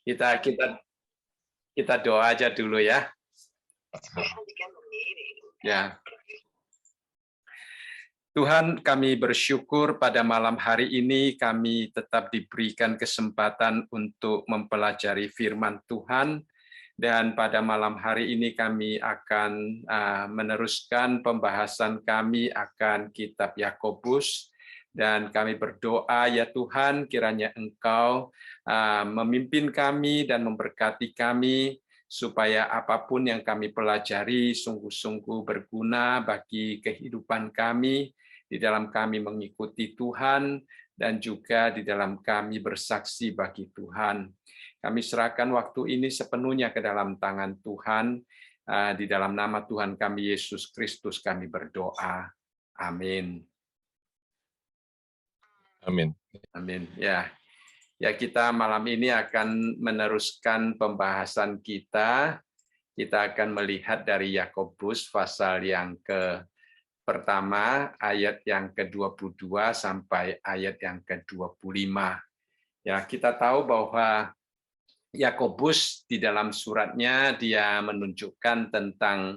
Kita kita kita doa aja dulu ya. Ya. Tuhan, kami bersyukur pada malam hari ini kami tetap diberikan kesempatan untuk mempelajari firman Tuhan, dan pada malam hari ini kami akan meneruskan pembahasan kami akan kitab Yakobus, dan kami berdoa ya Tuhan, kiranya Engkau memimpin kami dan memberkati kami, supaya apapun yang kami pelajari sungguh-sungguh berguna bagi kehidupan kami, di dalam kami mengikuti Tuhan, dan juga di dalam kami bersaksi bagi Tuhan. Kami serahkan waktu ini sepenuhnya ke dalam tangan Tuhan. Di dalam nama Tuhan kami Yesus Kristus kami berdoa. Amin. Amin. Amin. Ya, kita malam ini akan meneruskan pembahasan kita. Kita akan melihat dari Yakobus pasal yang pertama, ayat yang ke-22 sampai ayat yang ke-25. Ya, kita tahu bahwa Yakobus di dalam suratnya dia menunjukkan tentang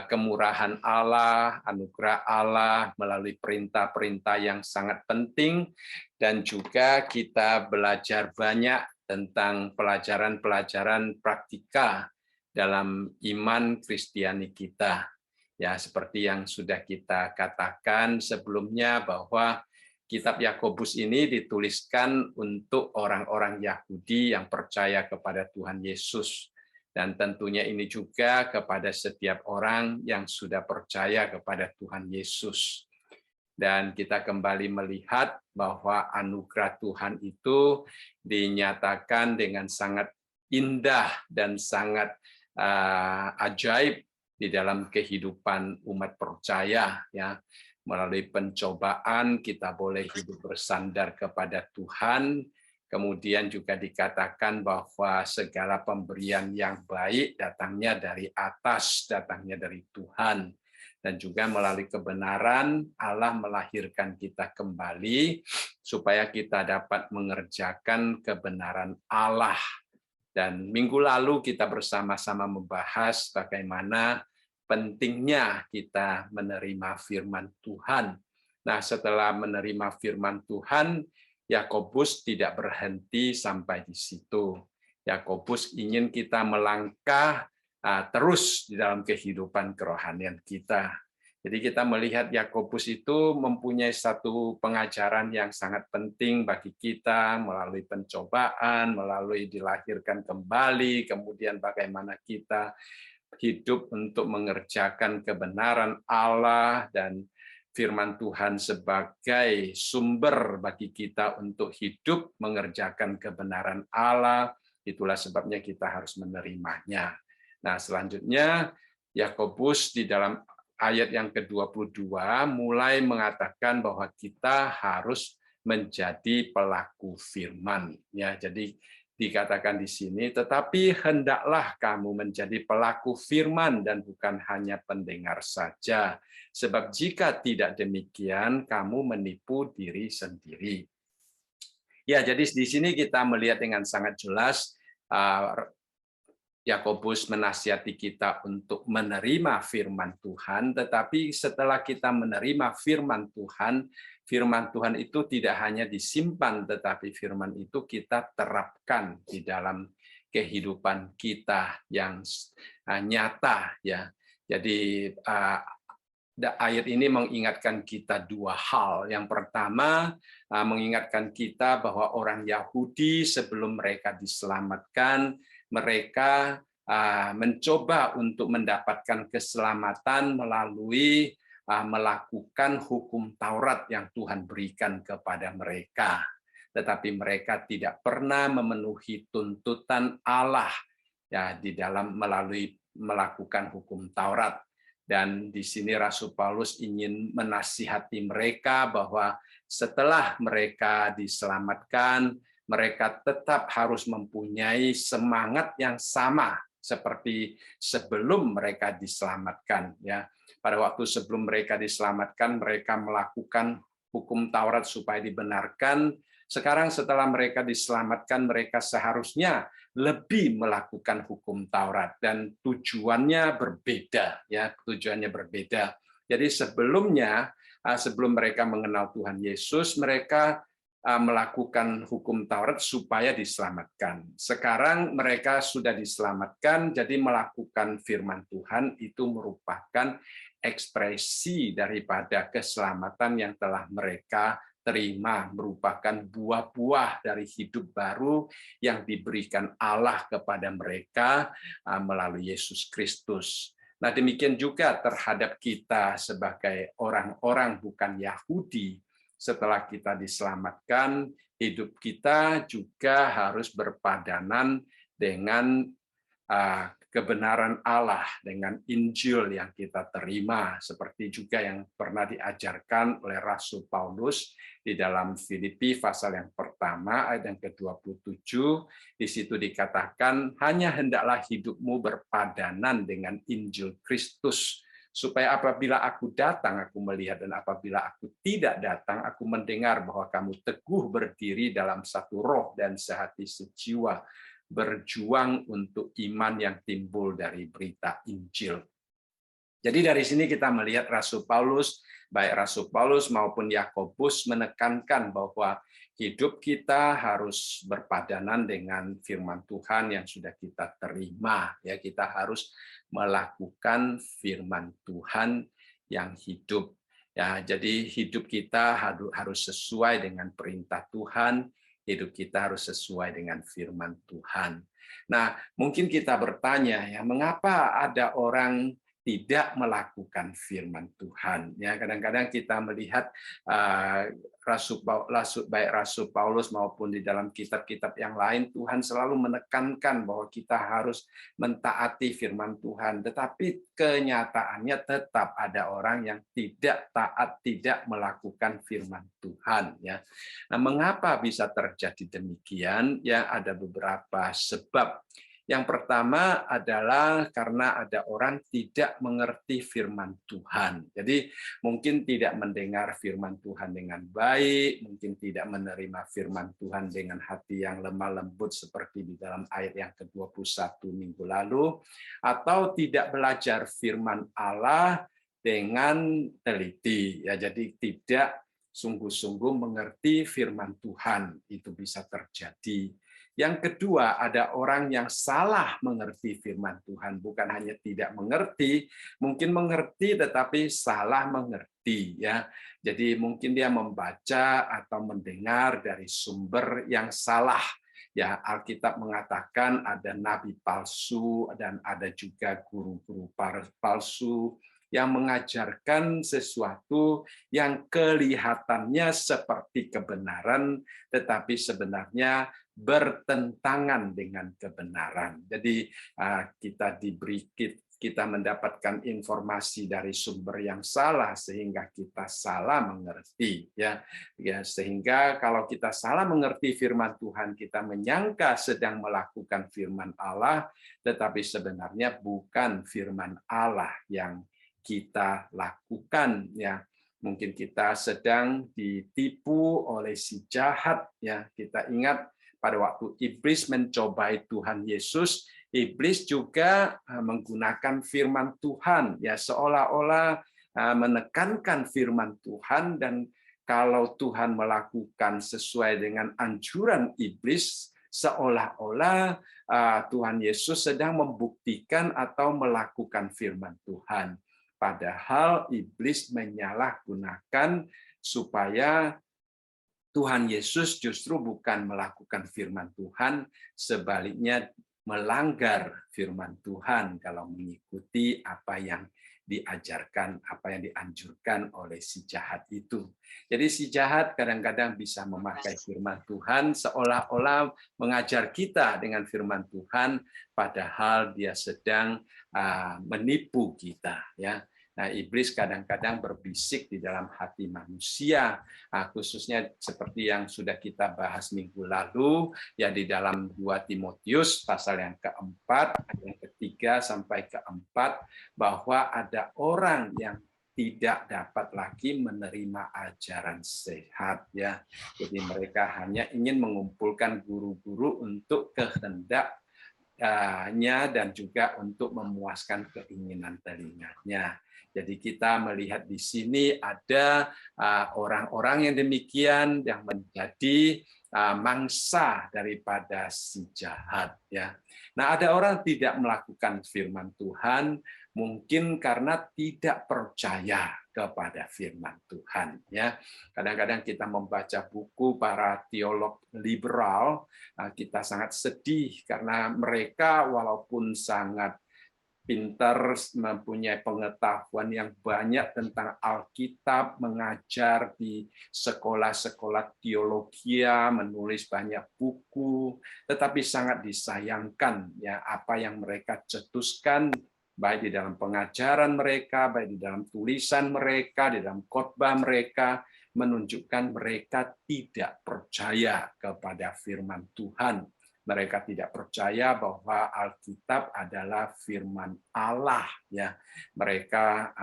kemurahan Allah, anugerah Allah melalui perintah-perintah yang sangat penting, dan juga kita belajar banyak tentang pelajaran-pelajaran praktika dalam iman Kristiani kita. Ya, seperti yang sudah kita katakan sebelumnya bahwa kitab Yakobus ini dituliskan untuk orang-orang Yahudi yang percaya kepada Tuhan Yesus, dan tentunya ini juga kepada setiap orang yang sudah percaya kepada Tuhan Yesus. Dan kita kembali melihat bahwa anugerah Tuhan itu dinyatakan dengan sangat indah dan sangat ajaib di dalam kehidupan umat percaya, ya. Melalui pencobaan kita boleh hidup bersandar kepada Tuhan. Kemudian juga dikatakan bahwa segala pemberian yang baik datangnya dari atas, datangnya dari Tuhan. Dan juga melalui kebenaran Allah melahirkan kita kembali supaya kita dapat mengerjakan kebenaran Allah. Dan minggu lalu kita bersama-sama membahas bagaimana pentingnya kita menerima firman Tuhan. Nah, setelah menerima firman Tuhan, Yakobus tidak berhenti sampai di situ. Yakobus ingin kita melangkah terus di dalam kehidupan kerohanian kita. Jadi kita melihat Yakobus itu mempunyai satu pengajaran yang sangat penting bagi kita melalui pencobaan, melalui dilahirkan kembali, kemudian bagaimana kita hidup untuk mengerjakan kebenaran Allah dan firman Tuhan sebagai sumber bagi kita untuk hidup mengerjakan kebenaran Allah. Itulah sebabnya kita harus menerimanya. Nah, selanjutnya Yakobus di dalam ayat yang ke-22 mulai mengatakan bahwa kita harus menjadi pelaku firman. Ya, jadi dikatakan di sini, tetapi hendaklah kamu menjadi pelaku firman dan bukan hanya pendengar saja. Sebab jika tidak demikian, kamu menipu diri sendiri. Ya, jadi di sini kita melihat dengan sangat jelas Yakobus menasihati kita untuk menerima firman Tuhan, tetapi setelah kita menerima firman Tuhan itu tidak hanya disimpan, tetapi firman itu kita terapkan di dalam kehidupan kita yang nyata, ya. Jadi ayat ini mengingatkan kita dua hal. Yang pertama, mengingatkan kita bahwa orang Yahudi sebelum mereka diselamatkan, mereka mencoba untuk mendapatkan keselamatan melalui melakukan hukum Taurat yang Tuhan berikan kepada mereka. Tetapi mereka tidak pernah memenuhi tuntutan Allah ya di dalam melalui melakukan hukum Taurat. Dan di sini Rasul Paulus ingin menasihati mereka bahwa setelah mereka diselamatkan, mereka tetap harus mempunyai semangat yang sama seperti sebelum mereka diselamatkan. Ya, pada waktu sebelum mereka diselamatkan, mereka melakukan hukum Taurat supaya dibenarkan, Sekarang setelah mereka diselamatkan, mereka seharusnya lebih melakukan hukum Taurat dan tujuannya berbeda, ya, tujuannya berbeda. Jadi sebelumnya, sebelum mereka mengenal Tuhan Yesus, mereka melakukan hukum Taurat supaya diselamatkan. Sekarang mereka sudah diselamatkan, jadi melakukan firman Tuhan itu merupakan ekspresi daripada keselamatan yang telah mereka terima, merupakan buah-buah dari hidup baru yang diberikan Allah kepada mereka melalui Yesus Kristus. Nah, demikian juga terhadap kita sebagai orang-orang bukan Yahudi. Setelah kita diselamatkan, hidup kita juga harus berpadanan dengan kebenaran Allah, dengan Injil yang kita terima, seperti juga yang pernah diajarkan oleh Rasul Paulus di dalam Filipi pasal yang pertama ayat yang ke-27. Di situ dikatakan, hanya hendaklah hidupmu berpadanan dengan Injil Kristus, supaya apabila aku datang, aku melihat, dan apabila aku tidak datang, aku mendengar bahwa kamu teguh berdiri dalam satu roh dan sehati sejiwa, berjuang untuk iman yang timbul dari berita Injil. Jadi dari sini kita melihat Rasul Paulus, baik Rasul Paulus maupun Yakobus menekankan bahwa hidup kita harus berpadanan dengan firman Tuhan yang sudah kita terima. Ya, kita harus melakukan firman Tuhan yang hidup. Ya, jadi hidup kita harus sesuai dengan perintah Tuhan, hidup kita harus sesuai dengan firman Tuhan. Nah, mungkin kita bertanya, ya, mengapa ada orang tidak melakukan firman Tuhan? Ya, kadang-kadang kita melihat baik Rasul Paulus maupun di dalam kitab-kitab yang lain, Tuhan selalu menekankan bahwa kita harus mentaati firman Tuhan. Tetapi kenyataannya tetap ada orang yang tidak taat, tidak melakukan firman Tuhan. Ya, nah, mengapa bisa terjadi demikian? Ya, ada beberapa sebab. Yang pertama adalah karena ada orang tidak mengerti firman Tuhan. Jadi mungkin tidak mendengar firman Tuhan dengan baik, mungkin tidak menerima firman Tuhan dengan hati yang lemah lembut seperti di dalam ayat yang ke-21 minggu lalu, atau tidak belajar firman Allah dengan teliti. Ya, jadi tidak sungguh-sungguh mengerti firman Tuhan, itu bisa terjadi. Yang kedua, ada orang yang salah mengerti firman Tuhan, bukan hanya tidak mengerti, mungkin mengerti tetapi salah mengerti, ya. Jadi mungkin dia membaca atau mendengar dari sumber yang salah. Ya, Alkitab mengatakan ada nabi palsu dan ada juga guru-guru palsu yang mengajarkan sesuatu yang kelihatannya seperti kebenaran, tetapi sebenarnya bertentangan dengan kebenaran. Jadi kita mendapatkan informasi dari sumber yang salah sehingga kita salah mengerti, ya. Sehingga kalau kita salah mengerti firman Tuhan, kita menyangka sedang melakukan firman Allah, tetapi sebenarnya bukan firman Allah yang kita lakukan, ya. Mungkin kita sedang ditipu oleh si jahat, ya. Kita ingat pada waktu iblis mencobai Tuhan Yesus, iblis juga menggunakan firman Tuhan, ya, seolah-olah menekankan firman Tuhan, dan kalau Tuhan melakukan sesuai dengan anjuran iblis, seolah-olah Tuhan Yesus sedang membuktikan atau melakukan firman Tuhan. Padahal iblis menyalahgunakan supaya Tuhan Yesus justru bukan melakukan firman Tuhan, sebaliknya melanggar firman Tuhan kalau mengikuti apa yang diajarkan, apa yang dianjurkan oleh si jahat itu. Jadi si jahat kadang-kadang bisa memakai firman Tuhan seolah-olah mengajar kita dengan firman Tuhan, padahal dia sedang menipu kita, ya. Nah, iblis kadang-kadang berbisik di dalam hati manusia, khususnya seperti yang sudah kita bahas minggu lalu, ya, di dalam 2 Timotius pasal yang keempat, yang ketiga sampai keempat, bahwa ada orang yang tidak dapat lagi menerima ajaran sehat ya. Jadi mereka hanya ingin mengumpulkan guru-guru untuk kehendaknya dan juga untuk memuaskan keinginan telinganya. Jadi kita melihat di sini ada orang-orang yang demikian yang menjadi mangsa daripada si jahat ya. Nah, ada orang tidak melakukan firman Tuhan mungkin karena tidak percaya kepada firman Tuhan ya. Kadang-kadang kita membaca buku para teolog liberal, kita sangat sedih karena mereka walaupun sangat pintar, mempunyai pengetahuan yang banyak tentang Alkitab, mengajar di sekolah-sekolah teologi, menulis banyak buku, tetapi sangat disayangkan ya apa yang mereka cetuskan baik di dalam pengajaran mereka, baik di dalam tulisan mereka, di dalam khotbah mereka, menunjukkan mereka tidak percaya kepada firman Tuhan. Mereka tidak percaya bahwa Alkitab adalah firman Allah ya. Mereka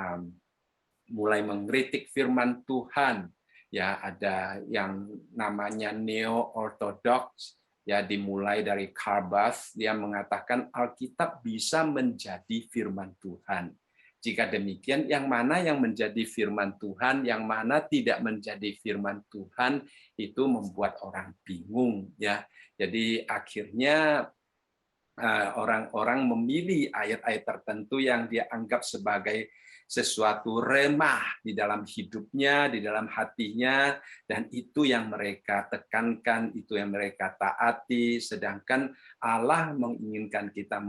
mulai mengkritik firman Tuhan ya, ada yang namanya neo-orthodox ya, dimulai dari Karl Barth, dia mengatakan Alkitab bisa menjadi firman Tuhan. Jika demikian, yang mana yang menjadi firman Tuhan, yang mana tidak menjadi firman Tuhan, itu membuat orang bingung ya. Jadi akhirnya orang-orang memilih ayat-ayat tertentu yang dia anggap sebagai sesuatu remah di dalam hidupnya, di dalam hatinya, dan itu yang mereka tekankan, itu yang mereka taati, sedangkan Allah menginginkan kita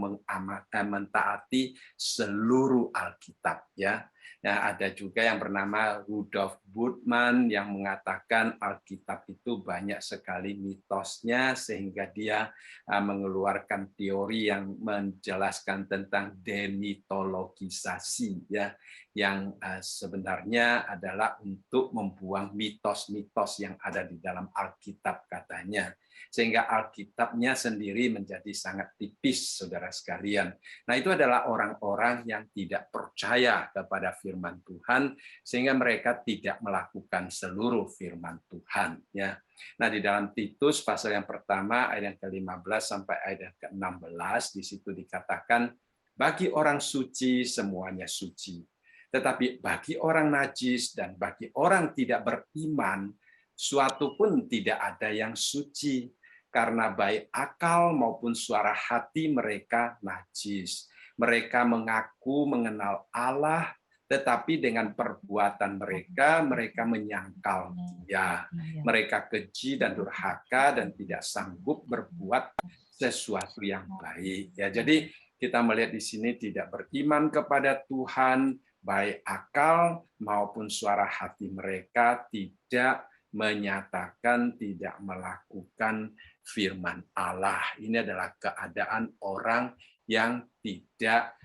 mentaati seluruh Alkitab ya. Nah, ada juga yang bernama Rudolf Bultmann yang mengatakan Alkitab itu banyak sekali mitosnya sehingga dia mengeluarkan teori yang menjelaskan tentang demitologisasi ya, yang sebenarnya adalah untuk membuang mitos-mitos yang ada di dalam Alkitab katanya, sehingga Alkitabnya sendiri menjadi sangat tipis, saudara sekalian. Nah, itu adalah orang-orang yang tidak percaya kepada firman Tuhan, sehingga mereka tidak melakukan seluruh firman Tuhan ya. Nah, di dalam Titus pasal yang pertama ayat yang ke-15 sampai ayat yang ke-16 di situ dikatakan bagi orang suci semuanya suci. Tetapi bagi orang najis dan bagi orang tidak beriman suatu pun tidak ada yang suci, karena baik akal maupun suara hati mereka najis. Mereka mengaku mengenal Allah, tetapi dengan perbuatan mereka menyangkal Dia. Mereka keji dan durhaka dan tidak sanggup berbuat sesuatu yang baik. Ya, jadi kita melihat di sini tidak beriman kepada Tuhan, baik akal maupun suara hati mereka tidak menyatakan, tidak melakukan firman Allah. Ini adalah keadaan orang yang tidak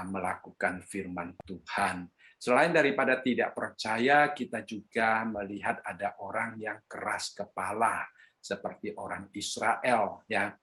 melakukan firman Tuhan. Selain daripada tidak percaya, kita juga melihat ada orang yang keras kepala, seperti orang Israel ya.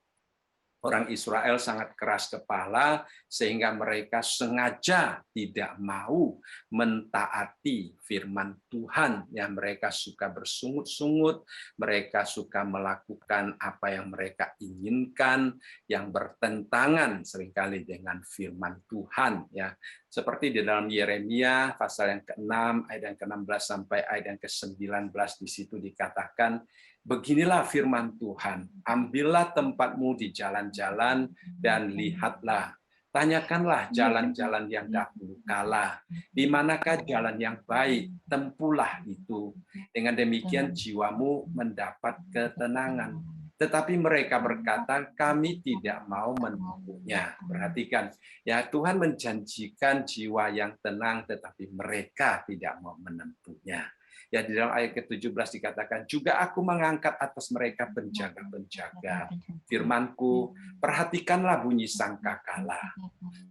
Orang Israel sangat keras kepala sehingga mereka sengaja tidak mau mentaati firman Tuhan. Yang mereka suka bersungut-sungut, mereka suka melakukan apa yang mereka inginkan, yang bertentangan seringkali dengan firman Tuhan ya. Seperti di dalam Yeremia pasal yang ke-6 ayat yang ke-16 sampai ayat yang ke-19 di situ dikatakan, beginilah firman Tuhan, ambillah tempatmu di jalan-jalan dan lihatlah. Tanyakanlah jalan-jalan yang dahulu kala. Di manakah jalan yang baik? Tempuhlah itu. Dengan demikian jiwamu mendapat ketenangan. Tetapi mereka berkata, kami tidak mau menempuhnya. Perhatikan, ya Tuhan menjanjikan jiwa yang tenang, tetapi mereka tidak mau menempuhnya. Ya, di dalam ayat ke-17 dikatakan, juga aku mengangkat atas mereka penjaga-penjaga firman-Ku, perhatikanlah bunyi sangkakala.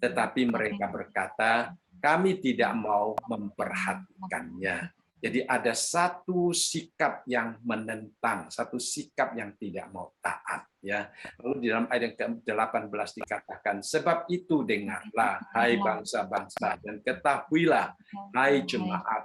Tetapi mereka berkata, kami tidak mau memperhatikannya. Jadi ada satu sikap yang menentang, satu sikap yang tidak mau taat. Ya. Lalu di dalam ayat yang ke-18 dikatakan, sebab itu dengarlah, hai bangsa-bangsa, dan ketahuilah, hai jemaat,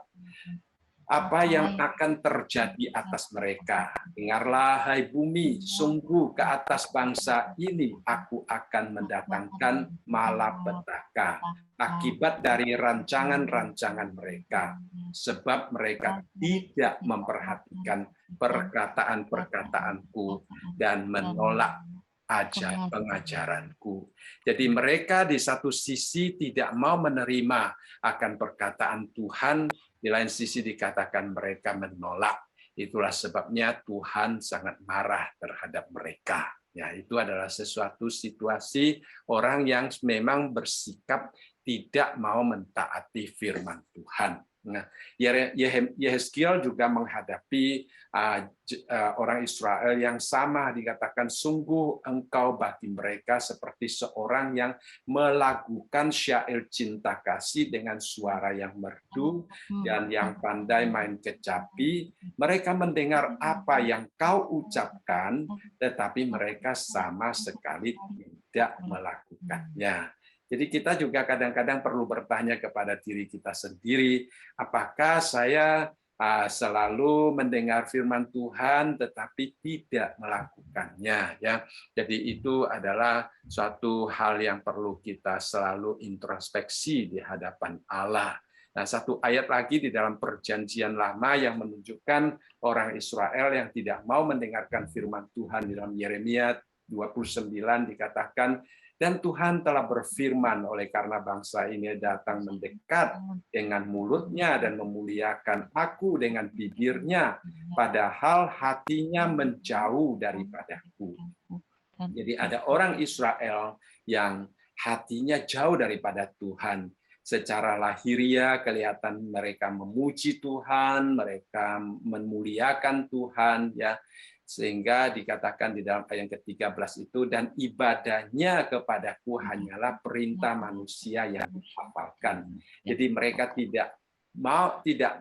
apa yang akan terjadi atas mereka. Dengarlah, hai bumi, sungguh ke atas bangsa ini aku akan mendatangkan malapetaka akibat dari rancangan-rancangan mereka, sebab mereka tidak memperhatikan perkataan-perkataanku dan menolak pengajaranku. Jadi mereka di satu sisi tidak mau menerima akan perkataan Tuhan, di lain sisi dikatakan mereka menolak. Itulah sebabnya Tuhan sangat marah terhadap mereka. Ya, itu adalah sesuatu situasi orang yang memang bersikap tidak mau mentaati firman Tuhan. Nah, Yehezkiel juga menghadapi orang Israel yang sama, dikatakan sungguh engkau bagi mereka seperti seorang yang melakukan syair cinta kasih dengan suara yang merdu dan yang pandai main kecapi. Mereka mendengar apa yang kau ucapkan, tetapi mereka sama sekali tidak melakukannya. Jadi kita juga kadang-kadang perlu bertanya kepada diri kita sendiri, apakah saya selalu mendengar firman Tuhan tetapi tidak melakukannya, ya. Jadi itu adalah suatu hal yang perlu kita selalu introspeksi di hadapan Allah. Nah, satu ayat lagi di dalam Perjanjian Lama yang menunjukkan orang Israel yang tidak mau mendengarkan firman Tuhan, di dalam Yeremia 29 dikatakan, dan Tuhan telah berfirman, oleh karena bangsa ini datang mendekat dengan mulutnya dan memuliakan aku dengan bibirnya, padahal hatinya menjauh daripadaku. Jadi ada orang Israel yang hatinya jauh daripada Tuhan. Secara lahiriah kelihatan mereka memuji Tuhan, mereka memuliakan Tuhan, ya. Sehingga dikatakan di dalam ayat yang ke-13 itu, dan ibadahnya kepadaku hanyalah perintah manusia yang dihafalkan. Jadi mereka tidak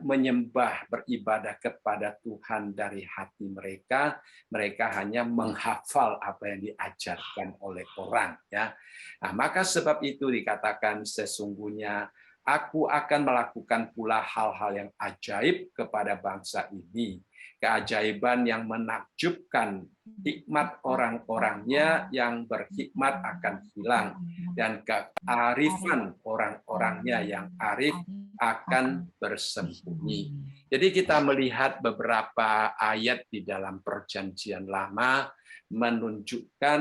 menyembah, beribadah kepada Tuhan dari hati mereka, mereka hanya menghafal apa yang diajarkan oleh orang, ya. Nah, maka sebab itu dikatakan sesungguhnya aku akan melakukan pula hal-hal yang ajaib kepada bangsa ini, keajaiban yang menakjubkan. Hikmat orang-orangnya yang berhikmat akan hilang, dan kearifan orang-orangnya yang arif akan bersembunyi. Jadi kita melihat beberapa ayat di dalam Perjanjian Lama menunjukkan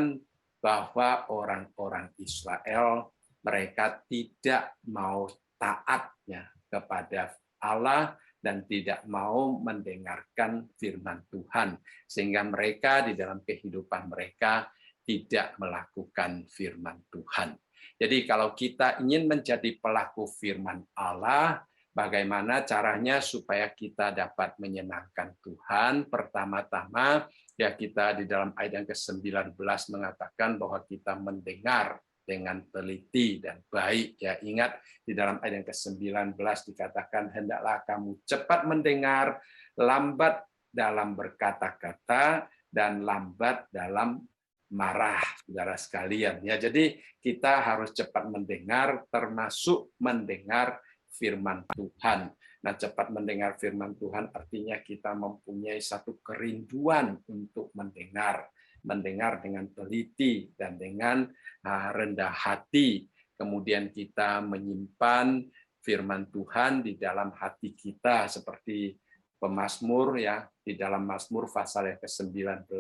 bahwa orang-orang Israel mereka tidak mau taatnya kepada Allah dan tidak mau mendengarkan firman Tuhan, sehingga mereka di dalam kehidupan mereka tidak melakukan firman Tuhan. Jadi kalau kita ingin menjadi pelaku firman Allah, bagaimana caranya supaya kita dapat menyenangkan Tuhan? Pertama-tama, ya kita di dalam ayat yang ke-19 mengatakan bahwa kita mendengar dengan teliti dan baik. Ya, ingat di dalam ayat yang ke-19 dikatakan, hendaklah kamu cepat mendengar, lambat dalam berkata-kata, dan lambat dalam marah, saudara sekalian. Ya, jadi kita harus cepat mendengar, termasuk mendengar firman Tuhan. Nah, cepat mendengar firman Tuhan artinya kita mempunyai satu kerinduan untuk mendengar dengan teliti dan dengan rendah hati. Kemudian kita menyimpan firman Tuhan di dalam hati kita seperti pemazmur, ya, di dalam Mazmur pasal yang ke-19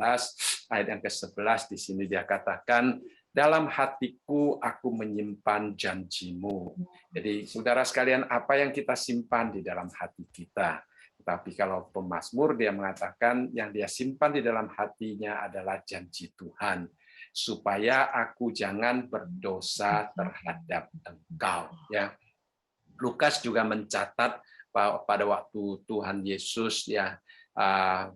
ayat yang ke-11 di sini dia katakan, dalam hatiku aku menyimpan janjimu. Jadi saudara sekalian, apa yang kita simpan di dalam hati kita? Tapi kalau pemazmur dia mengatakan yang dia simpan di dalam hatinya adalah janji Tuhan, supaya aku jangan berdosa terhadap Engkau. Ya, Lukas juga mencatat pada waktu Tuhan Yesus ya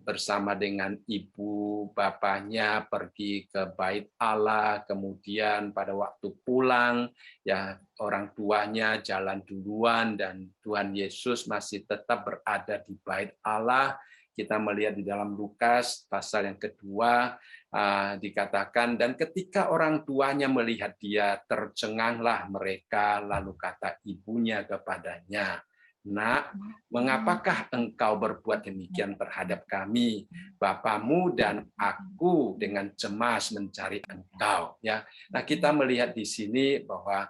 bersama dengan ibu bapaknya pergi ke bait Allah, kemudian pada waktu pulang ya orang tuanya jalan duluan dan Tuhan Yesus masih tetap berada di bait Allah. Kita melihat di dalam Lukas pasal yang kedua dikatakan, dan ketika orang tuanya melihat dia, tercenganglah mereka, lalu kata ibunya kepadanya, "Nak, mengapakah engkau berbuat demikian terhadap kami? Bapamu dan aku dengan cemas mencari engkau." Ya, nah kita melihat di sini bahwa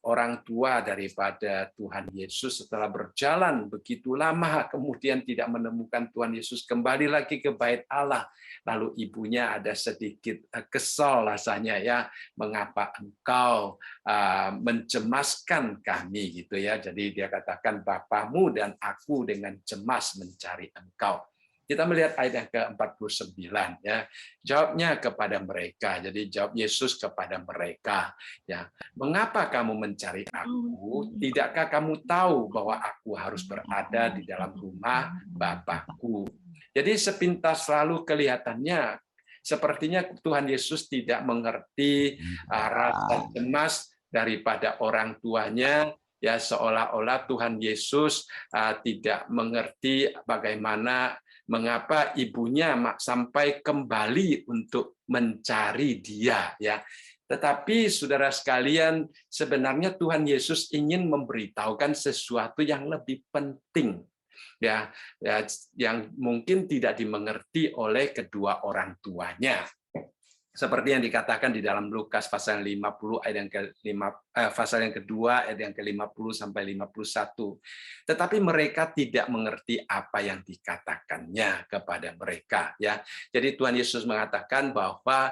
orang tua daripada Tuhan Yesus setelah berjalan begitu lama, kemudian tidak menemukan Tuhan Yesus, kembali lagi ke bait Allah. Lalu ibunya ada sedikit kesal rasanya ya, mengapa engkau mencemaskan kami gitu ya. Jadi dia katakan Bapamu dan aku dengan cemas mencari engkau. Kita melihat ayat yang ke-49 ya. Jawabnya kepada mereka. Jadi jawab Yesus kepada mereka ya. Mengapa kamu mencari aku? Tidakkah kamu tahu bahwa aku harus berada di dalam rumah Bapakku? Jadi sepintas lalu kelihatannya sepertinya Tuhan Yesus tidak mengerti rasa cemas daripada orang tuanya, ya seolah-olah Tuhan Yesus tidak mengerti bagaimana mengapa ibunya sampai kembali untuk mencari dia ya. Tetapi saudara sekalian, sebenarnya Tuhan Yesus ingin memberitahukan sesuatu yang lebih penting ya, yang mungkin tidak dimengerti oleh kedua orang tuanya. Seperti yang dikatakan di dalam Lukas pasal 50 ayat yang pasal yang kedua ayat yang ke-50 sampai 51. Tetapi mereka tidak mengerti apa yang dikatakannya kepada mereka ya. Jadi Tuhan Yesus mengatakan bahwa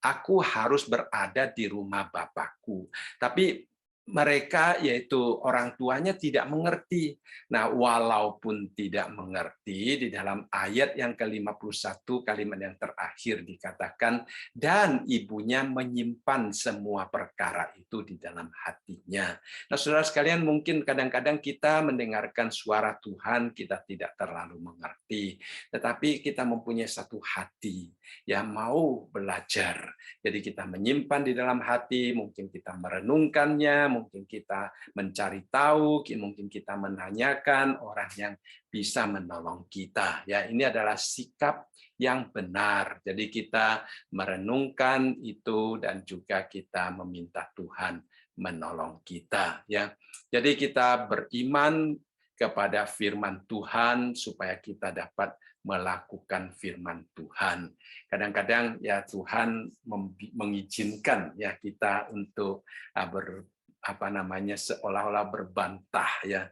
aku harus berada di rumah Bapakku. Tapi mereka, yaitu orang tuanya, tidak mengerti. Nah, walaupun tidak mengerti, di dalam ayat yang ke-51, kalimat yang terakhir dikatakan, dan ibunya menyimpan semua perkara itu di dalam hatinya. Nah, saudara sekalian, mungkin kadang-kadang kita mendengarkan suara Tuhan, kita tidak terlalu mengerti. Tetapi kita mempunyai satu hati yang mau belajar. Jadi kita menyimpan di dalam hati, mungkin kita merenungkannya, mungkin kita mencari tahu, mungkin kita menanyakan orang yang bisa menolong kita. Ya, ini adalah sikap yang benar. Jadi kita merenungkan itu dan juga kita meminta Tuhan menolong kita. Ya, jadi kita beriman kepada firman Tuhan supaya kita dapat melakukan firman Tuhan. Kadang-kadang ya Tuhan mengizinkan ya kita untuk seolah-olah berbantah ya,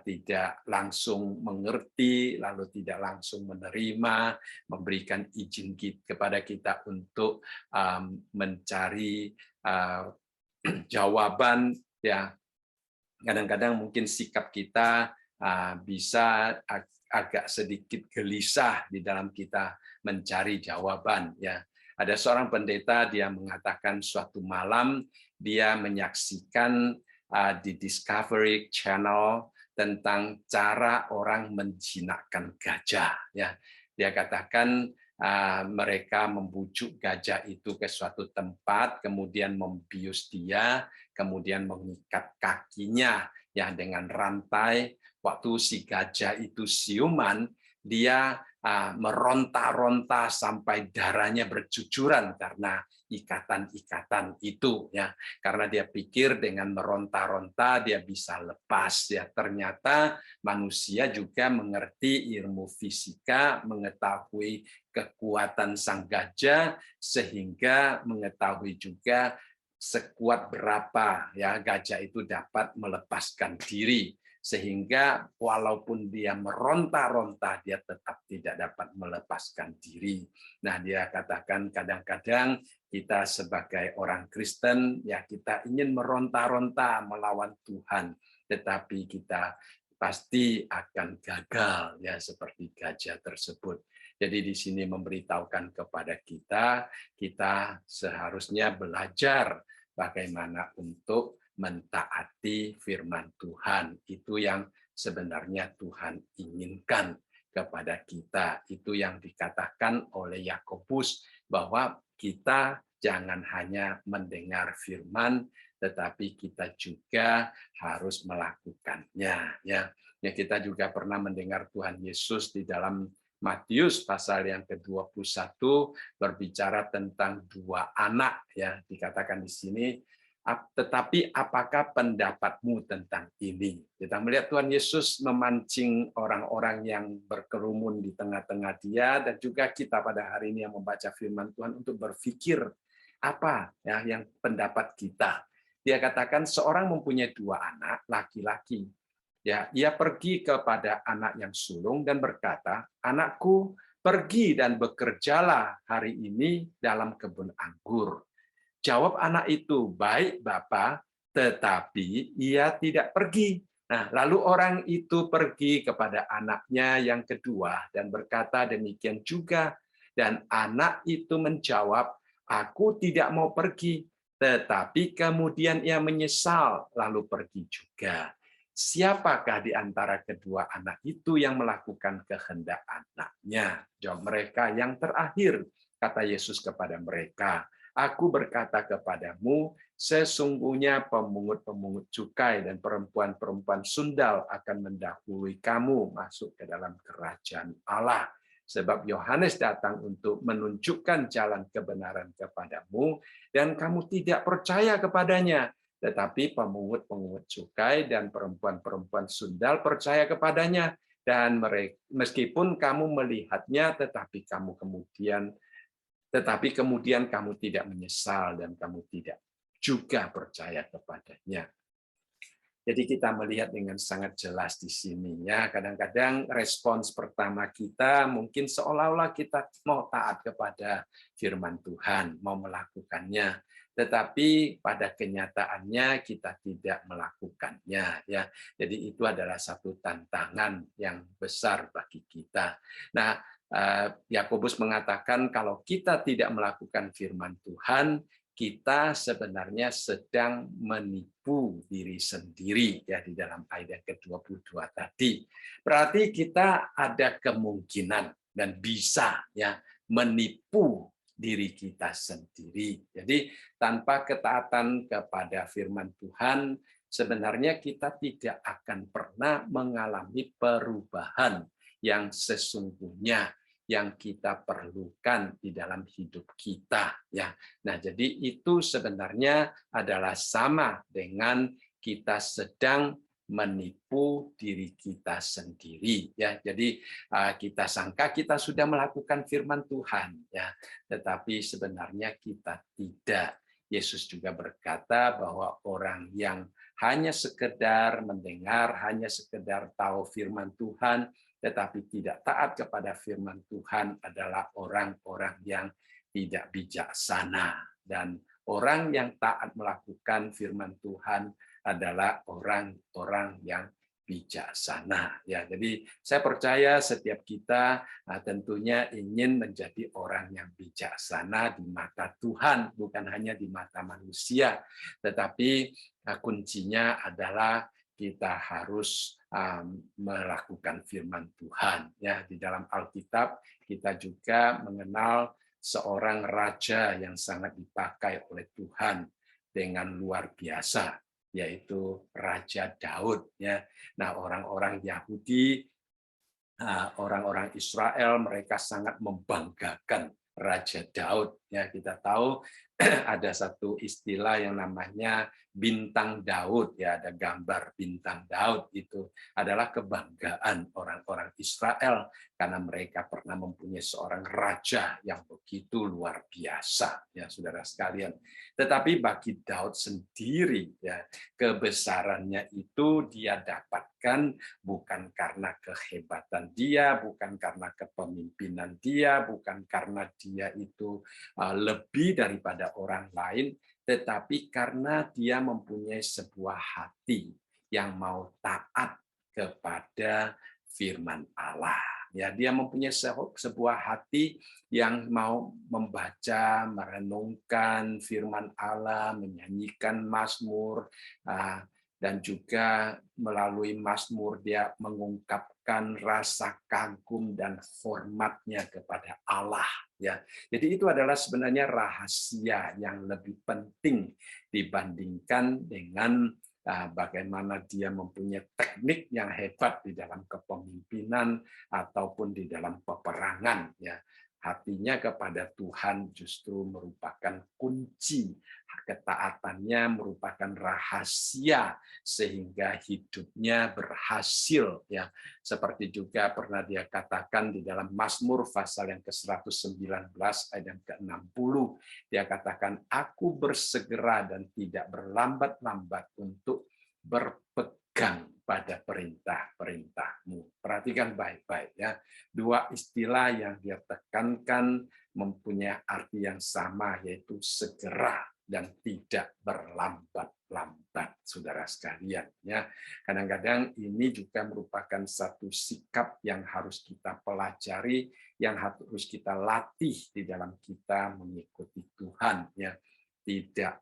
tidak langsung mengerti, lalu tidak langsung menerima, memberikan izin kepada kita untuk mencari jawaban ya. Kadang-kadang mungkin sikap kita bisa agak sedikit gelisah di dalam kita mencari jawaban ya. Ada seorang pendeta, dia mengatakan suatu malam dia menyaksikan di Discovery Channel tentang cara orang menjinakkan gajah ya. Dia katakan mereka membujuk gajah itu ke suatu tempat, kemudian membius dia, kemudian mengikat kakinya ya dengan rantai. Waktu si gajah itu siuman, dia meronta-ronta sampai darahnya bercucuran karena ikatan-ikatan itu ya. Karena dia pikir dengan meronta-ronta dia bisa lepas ya. Ternyata manusia juga mengerti ilmu fisika, mengetahui kekuatan sang gajah sehingga mengetahui juga sekuat berapa ya gajah itu dapat melepaskan diri, sehingga walaupun dia meronta-ronta dia tetap tidak dapat melepaskan diri. Nah, dia katakan kadang-kadang kita sebagai orang Kristen ya kita ingin meronta-ronta melawan Tuhan, tetapi kita pasti akan gagal ya seperti gajah tersebut. Jadi di sini memberitahukan kepada kita, kita seharusnya belajar bagaimana untuk mentaati firman Tuhan. Itu yang sebenarnya Tuhan inginkan. kepada kita. Itu yang dikatakan oleh Yakobus, bahwa kita jangan hanya mendengar firman, tetapi kita juga harus melakukannya. Ya, kita juga pernah mendengar Tuhan Yesus di dalam Matius pasal yang ke-21 berbicara tentang dua anak, ya, dikatakan di sini. Tetapi apakah pendapatmu tentang ini? Kita melihat Tuhan Yesus memancing orang-orang yang berkerumun di tengah-tengah dia, dan juga kita pada hari ini yang membaca firman Tuhan untuk berpikir apa ya yang pendapat kita. Dia katakan seorang mempunyai dua anak laki-laki. Ya, ia pergi kepada anak yang sulung dan berkata, "Anakku, pergi dan bekerjalah hari ini dalam kebun anggur." Jawab anak itu, "Baik, Bapa," tetapi ia tidak pergi. Nah, lalu orang itu pergi kepada anaknya yang kedua dan berkata demikian juga. Dan anak itu menjawab, "Aku tidak mau pergi." Tetapi kemudian ia menyesal, lalu pergi juga. Siapakah di antara kedua anak itu yang melakukan kehendak anaknya? Jawab mereka, "Yang terakhir," kata Yesus kepada mereka. "Aku berkata kepadamu, sesungguhnya pemungut-pemungut cukai dan perempuan-perempuan sundal akan mendahului kamu masuk ke dalam kerajaan Allah. Sebab Yohanes datang untuk menunjukkan jalan kebenaran kepadamu, dan kamu tidak percaya kepadanya. Tetapi pemungut-pemungut cukai dan perempuan-perempuan sundal percaya kepadanya. Dan mereka, meskipun kamu melihatnya, tetapi kemudian kamu tidak menyesal dan kamu tidak juga percaya kepadanya." Jadi kita melihat dengan sangat jelas di sini, ya. Kadang-kadang respons pertama kita mungkin seolah-olah kita mau taat kepada firman Tuhan, mau melakukannya, tetapi pada kenyataannya kita tidak melakukannya, ya. Jadi itu adalah satu tantangan yang besar bagi kita. Nah, Yakobus mengatakan kalau kita tidak melakukan firman Tuhan, kita sebenarnya sedang menipu diri sendiri, ya, di dalam ayat ke-22 tadi. Berarti kita ada kemungkinan dan bisa, ya, menipu diri kita sendiri. Jadi tanpa ketaatan kepada firman Tuhan, sebenarnya kita tidak akan pernah mengalami perubahan yang sesungguhnya yang kita perlukan di dalam hidup kita, ya. Nah, jadi itu sebenarnya adalah sama dengan kita sedang menipu diri kita sendiri, ya. Jadi kita sangka kita sudah melakukan firman Tuhan, ya, tetapi sebenarnya kita tidak. Yesus juga berkata bahwa orang yang hanya sekedar mendengar, hanya sekedar tahu firman Tuhan, tetapi tidak taat kepada firman Tuhan adalah orang-orang yang tidak bijaksana. Dan orang yang taat melakukan firman Tuhan adalah orang-orang yang bijaksana. Ya, jadi saya percaya setiap kita tentunya ingin menjadi orang yang bijaksana di mata Tuhan, bukan hanya di mata manusia. Tetapi kuncinya adalah kita harus melakukan firman Tuhan, ya. Di dalam Alkitab kita juga mengenal seorang raja yang sangat dipakai oleh Tuhan dengan luar biasa, yaitu Raja Daud, ya. Nah, orang-orang Yahudi, orang-orang Israel, mereka sangat membanggakan Raja Daud, ya. Kita tahu ada satu istilah yang namanya bintang Daud, ya, ada gambar bintang Daud. Itu adalah kebanggaan orang-orang Israel karena mereka pernah mempunyai seorang raja yang begitu luar biasa, ya, saudara sekalian. Tetapi bagi Daud sendiri, ya, kebesarannya itu dia dapatkan bukan karena kehebatan dia, bukan karena kepemimpinan dia, bukan karena dia itu lebih daripada orang lain, tetapi karena dia mempunyai sebuah hati yang mau taat kepada firman Allah. Ya, dia mempunyai sebuah hati yang mau membaca, merenungkan firman Allah, menyanyikan mazmur, dan juga melalui Mazmur dia mengungkapkan rasa kagum dan hormatnya kepada Allah, ya. Jadi itu adalah sebenarnya rahasia yang lebih penting dibandingkan dengan bagaimana dia mempunyai teknik yang hebat di dalam kepemimpinan ataupun di dalam peperangan, ya. Hatinya kepada Tuhan justru merupakan kunci, ketaatannya merupakan rahasia sehingga hidupnya berhasil, ya. Seperti juga pernah dia katakan di dalam Mazmur pasal yang ke-119 ayat yang ke-60, dia katakan, aku bersegera dan tidak berlambat-lambat untuk berpegang pada perintah-perintahmu. Perhatikan baik-baik, ya. Dua istilah yang dia tekankan mempunyai arti yang sama, yaitu segera dan tidak berlambat-lambat, saudara sekalian. Ya, kadang-kadang ini juga merupakan satu sikap yang harus kita pelajari, yang harus kita latih di dalam kita mengikuti Tuhan. Ya, tidak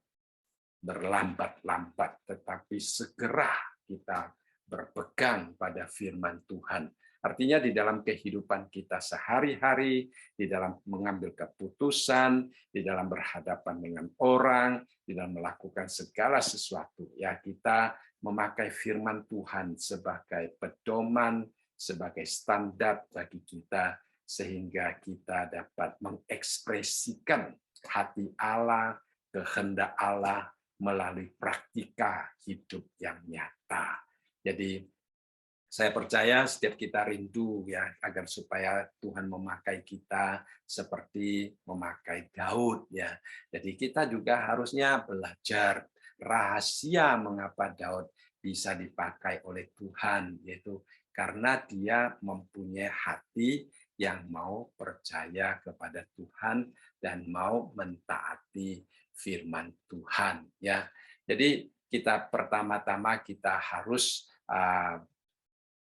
berlambat-lambat, tetapi segera kita berpegang pada firman Tuhan. Artinya di dalam kehidupan kita sehari-hari, di dalam mengambil keputusan, di dalam berhadapan dengan orang, di dalam melakukan segala sesuatu, ya kita memakai firman Tuhan sebagai pedoman, sebagai standar bagi kita, sehingga kita dapat mengekspresikan hati Allah, kehendak Allah melalui praktika hidup yang nyata. Jadi saya percaya setiap kita rindu, ya, agar supaya Tuhan memakai kita seperti memakai Daud, ya. Jadi kita juga harusnya belajar rahasia mengapa Daud bisa dipakai oleh Tuhan, yaitu karena dia mempunyai hati yang mau percaya kepada Tuhan dan mau mentaati firman Tuhan, ya. Jadi kita pertama-tama kita harus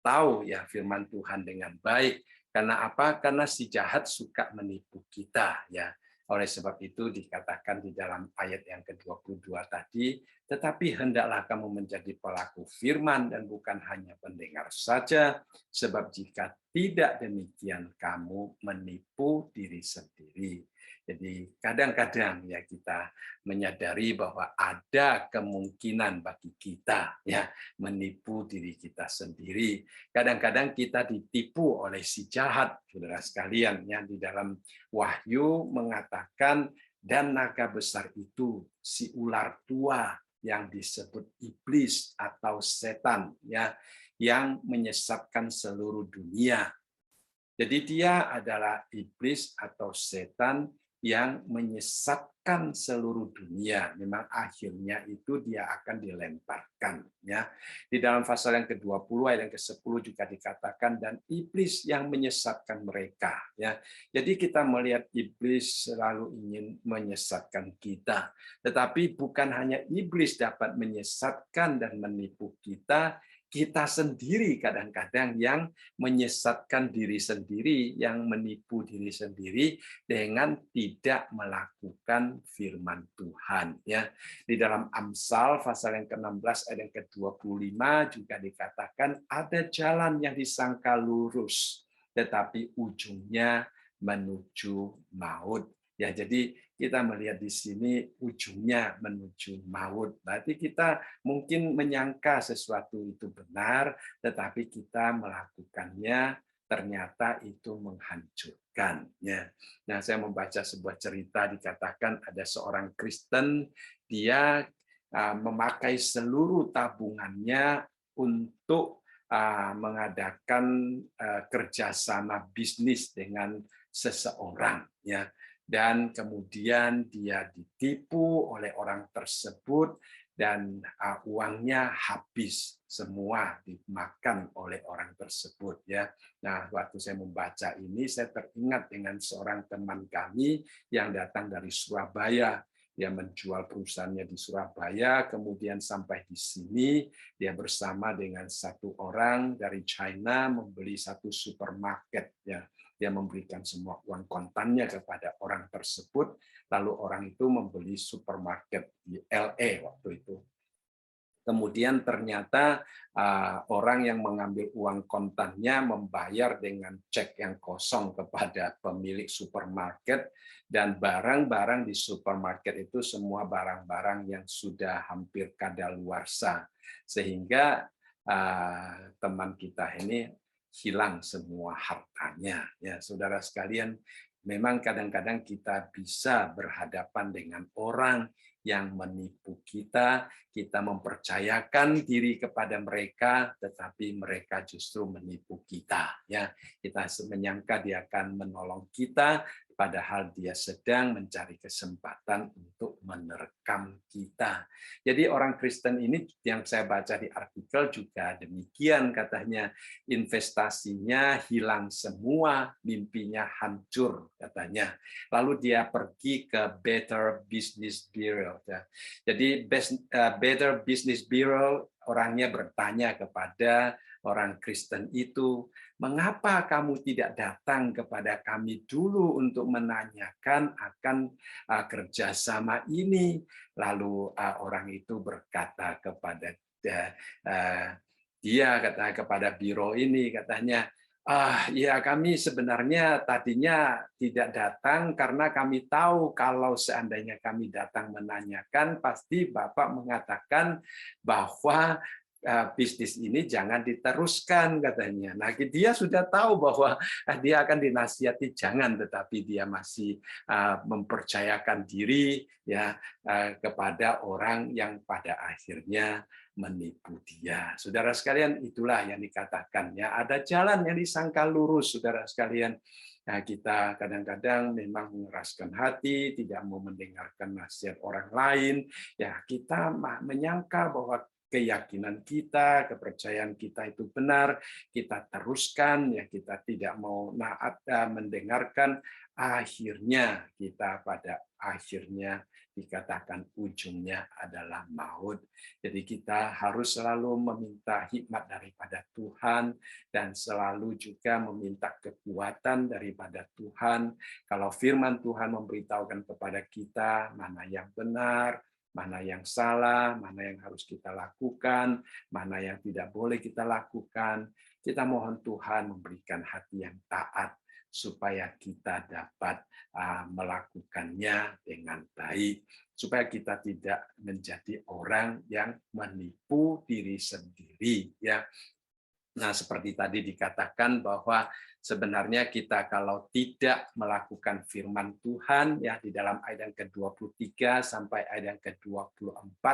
tahu, ya, firman Tuhan dengan baik. Karena apa? Karena si jahat suka menipu kita, ya. Oleh sebab itu dikatakan di dalam ayat yang ke-22 tadi, tetapi hendaklah kamu menjadi pelaku firman dan bukan hanya pendengar saja, sebab jika tidak demikian kamu menipu diri sendiri. Jadi kadang-kadang, ya, kita menyadari bahwa ada kemungkinan bagi kita, ya, menipu diri kita sendiri. Kadang-kadang kita ditipu oleh si jahat, saudara sekalian, yang di dalam Wahyu mengatakan, dan naga besar itu si ular tua yang disebut iblis atau setan, ya, yang menyesatkan seluruh dunia. Jadi dia adalah iblis atau setan yang menyesatkan seluruh dunia. Memang akhirnya itu dia akan dilemparkan, ya. Di dalam pasal yang ke-20 ayat yang ke-10 juga dikatakan, dan iblis yang menyesatkan mereka, ya. Jadi kita melihat iblis selalu ingin menyesatkan kita. Tetapi bukan hanya iblis dapat menyesatkan dan menipu kita, kita sendiri kadang-kadang yang menyesatkan diri sendiri, yang menipu diri sendiri dengan tidak melakukan firman Tuhan, ya. Di dalam Amsal pasal yang ke-16 ayat yang ke-25 juga dikatakan ada jalan yang disangka lurus tetapi ujungnya menuju maut. Ya, jadi kita melihat di sini ujungnya menuju maut. Berarti kita mungkin menyangka sesuatu itu benar, tetapi kita melakukannya ternyata itu menghancurkan. Ya. Nah, saya membaca sebuah cerita dikatakan ada seorang Kristen, dia memakai seluruh tabungannya untuk mengadakan kerjasama bisnis dengan seseorang, ya. Dan kemudian dia ditipu oleh orang tersebut dan uangnya habis semua dimakan oleh orang tersebut, ya. Nah, waktu saya membaca ini saya teringat dengan seorang teman kami yang datang dari Surabaya. Dia menjual perusahaannya di Surabaya, kemudian sampai di sini dia bersama dengan satu orang dari China membeli satu supermarket, ya. Dia memberikan semua uang kontannya kepada orang tersebut, lalu orang itu membeli supermarket di LA waktu itu. Kemudian ternyata orang yang mengambil uang kontannya membayar dengan cek yang kosong kepada pemilik supermarket, dan barang-barang di supermarket itu semua barang-barang yang sudah hampir kadaluarsa, sehingga teman kita ini hilang semua hartanya. Ya, saudara sekalian, memang kadang-kadang kita bisa berhadapan dengan orang yang menipu kita, kita mempercayakan diri kepada mereka, tetapi mereka justru menipu kita. Ya, kita menyangka dia akan menolong kita, padahal dia sedang mencari kesempatan untuk menerkam kita. Jadi orang Kristen ini yang saya baca di artikel juga demikian, katanya investasinya hilang semua, mimpinya hancur katanya. Lalu dia pergi ke Better Business Bureau. Jadi Better Business Bureau orangnya bertanya kepada orang Kristen itu, mengapa kamu tidak datang kepada kami dulu untuk menanyakan akan kerjasama ini? Lalu orang itu berkata kepada dia, kepada biro ini, katanya, ya kami sebenarnya tadinya tidak datang karena kami tahu kalau seandainya kami datang menanyakan, pasti Bapak mengatakan bahwa bisnis ini jangan diteruskan, katanya. Nah, dia sudah tahu bahwa dia akan dinasihati jangan, tetapi dia masih mempercayakan diri ya kepada orang yang pada akhirnya menipu dia. Saudara sekalian, itulah yang dikatakan ya, ada jalan yang disangka lurus, saudara sekalian. Nah, kita kadang-kadang memang mengeraskan hati, tidak mau mendengarkan nasihat orang lain. Ya, kita menyangka bahwa keyakinan kita, kepercayaan kita itu benar, kita teruskan, ya kita tidak mau mendengarkan, akhirnya kita pada akhirnya dikatakan ujungnya adalah maut. Jadi kita harus selalu meminta hikmat daripada Tuhan dan selalu juga meminta kekuatan daripada Tuhan. Kalau firman Tuhan memberitahukan kepada kita mana yang benar, mana yang salah, mana yang harus kita lakukan, mana yang tidak boleh kita lakukan. Kita mohon Tuhan memberikan hati yang taat supaya kita dapat melakukannya dengan baik, supaya kita tidak menjadi orang yang menipu diri sendiri. Ya. Nah, seperti tadi dikatakan bahwa sebenarnya kita kalau tidak melakukan firman Tuhan ya di dalam ayat yang ke-23 sampai ayat yang ke-24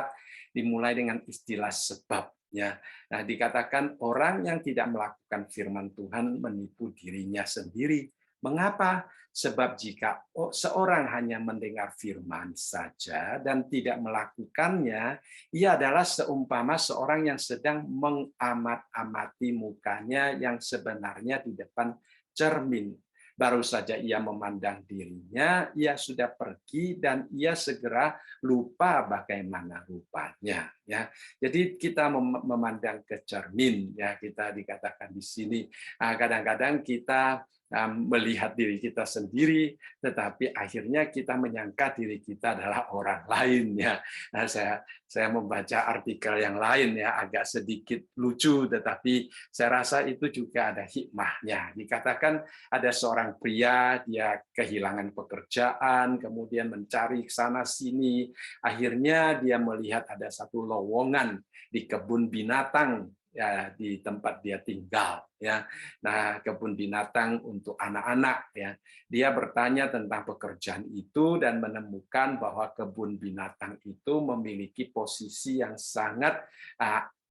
dimulai dengan istilah sebab ya. Nah, dikatakan orang yang tidak melakukan firman Tuhan menipu dirinya sendiri. Mengapa? Sebab jika seorang hanya mendengar firman saja dan tidak melakukannya, ia adalah seumpama seorang yang sedang mengamat-amati mukanya yang sebenarnya di depan cermin. Baru saja ia memandang dirinya, ia sudah pergi dan ia segera lupa bagaimana rupanya. Ya, jadi kita memandang ke cermin. Ya, kita dikatakan di sini. Kadang-kadang kita melihat diri kita sendiri, tetapi akhirnya kita menyangka diri kita adalah orang lain. Ya, nah, saya membaca artikel yang lain ya agak sedikit lucu, tetapi saya rasa itu juga ada hikmahnya. Dikatakan ada seorang pria, dia kehilangan pekerjaan, kemudian mencari sana sini, akhirnya dia melihat ada satu lowongan di kebun binatang ya di tempat dia tinggal ya. Nah, kebun binatang untuk anak-anak ya. Dia bertanya tentang pekerjaan itu dan menemukan bahwa kebun binatang itu memiliki posisi yang sangat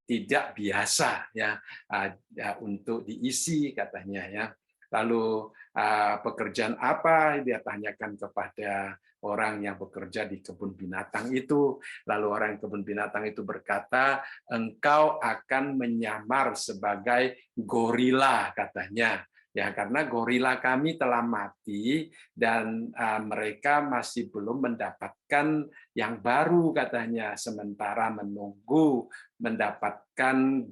tidak biasa ya untuk diisi, katanya ya. Lalu pekerjaan apa dia tanyakan kepada orang yang bekerja di kebun binatang itu. Lalu orang kebun binatang itu berkata, engkau akan menyamar sebagai gorila, katanya. Ya, karena gorila kami telah mati dan mereka masih belum mendapatkan yang baru, katanya. Sementara menunggu mendapatkan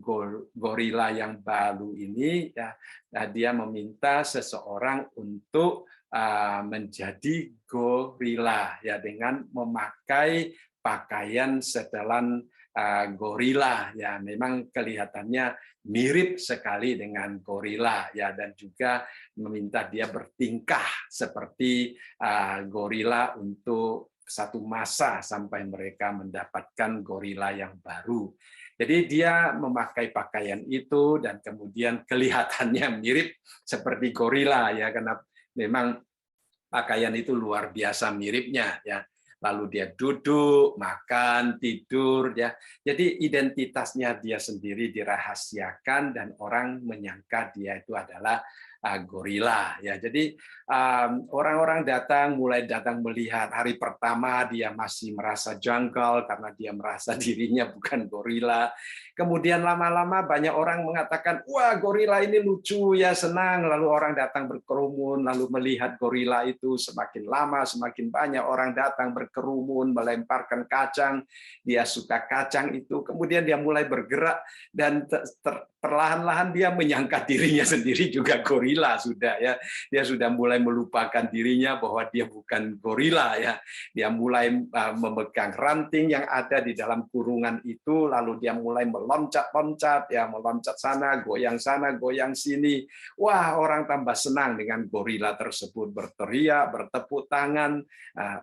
gorila yang baru ini, ya, dia meminta seseorang untuk menjadi gorila ya dengan memakai pakaian setelan gorila, ya memang kelihatannya mirip sekali dengan gorila, ya, dan juga meminta dia bertingkah seperti gorila untuk satu masa sampai mereka mendapatkan gorila yang baru. Jadi dia memakai pakaian itu dan kemudian kelihatannya mirip seperti gorila, ya, karena memang pakaian itu luar biasa miripnya, ya. Lalu dia duduk, makan, tidur, ya. Jadi identitasnya dia sendiri dirahasiakan dan orang menyangka dia itu adalah gorila, ya. Jadi orang-orang mulai datang melihat. Hari pertama dia masih merasa janggal karena dia merasa dirinya bukan gorila. Kemudian lama-lama banyak orang mengatakan, wah, gorila ini lucu, ya, senang. Lalu orang datang berkerumun, lalu melihat gorila itu. Semakin lama semakin banyak orang datang berkerumun, melemparkan kacang. Dia suka kacang itu. Kemudian dia mulai bergerak dan perlahan-lahan dia menyangka dirinya sendiri juga gorila sudah, ya. Dia sudah mulai melupakan dirinya bahwa dia bukan gorila, ya. Dia mulai memegang ranting yang ada di dalam kurungan itu, lalu dia mulai meloncat-loncat, ya, meloncat sana, goyang sini. Wah, orang tambah senang dengan gorila tersebut, berteriak, bertepuk tangan,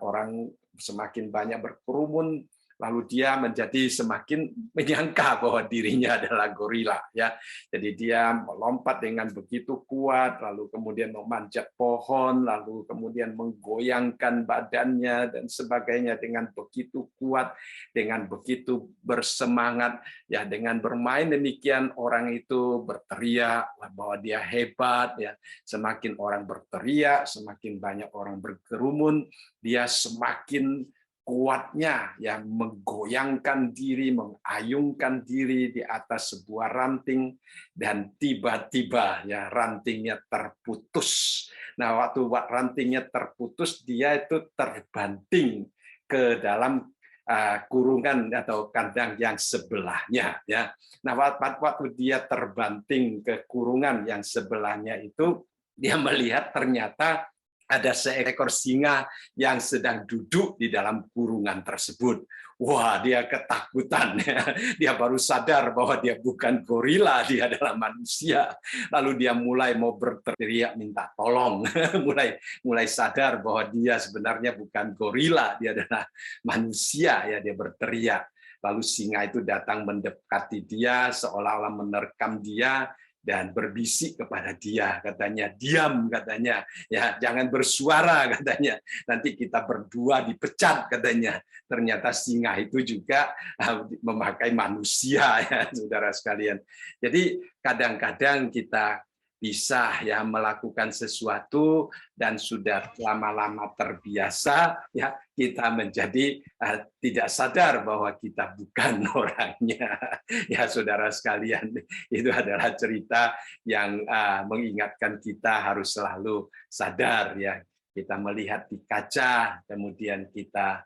orang semakin banyak berkerumun. Lalu dia menjadi semakin menyangka bahwa dirinya adalah gorila, ya. Jadi dia melompat dengan begitu kuat, lalu kemudian memanjat pohon, lalu kemudian menggoyangkan badannya dan sebagainya dengan begitu kuat, dengan begitu bersemangat, ya. Dengan bermain demikian orang itu berteriak bahwa dia hebat, ya. Semakin orang berteriak, semakin banyak orang berkerumun, dia semakin kuatnya, yang menggoyangkan diri, mengayungkan diri di atas sebuah ranting, dan tiba-tiba, ya, rantingnya terputus. Nah, waktu rantingnya terputus, dia itu terbanting ke dalam kurungan atau kandang yang sebelahnya, ya. Nah, waktu dia terbanting ke kurungan yang sebelahnya itu, dia melihat ternyata ada seekor singa yang sedang duduk di dalam kurungan tersebut. Wah, dia ketakutan. Dia baru sadar bahwa dia bukan gorila, dia adalah manusia. Lalu dia mulai mau berteriak minta tolong. mulai sadar bahwa dia sebenarnya bukan gorila, dia adalah manusia, ya. Dia berteriak. Lalu singa itu datang mendekati dia seolah-olah menerkam dia dan berbisik kepada dia, katanya, diam, katanya, ya, jangan bersuara, katanya, nanti kita berdua dipecat, katanya. Ternyata singa itu juga memakai manusia, ya, saudara sekalian. Jadi kadang-kadang kita bisa, ya, melakukan sesuatu dan sudah lama-lama terbiasa, ya, kita menjadi tidak sadar bahwa kita bukan orangnya, ya, saudara sekalian. Itu adalah cerita yang mengingatkan kita harus selalu sadar, ya. Kita melihat di kaca, kemudian kita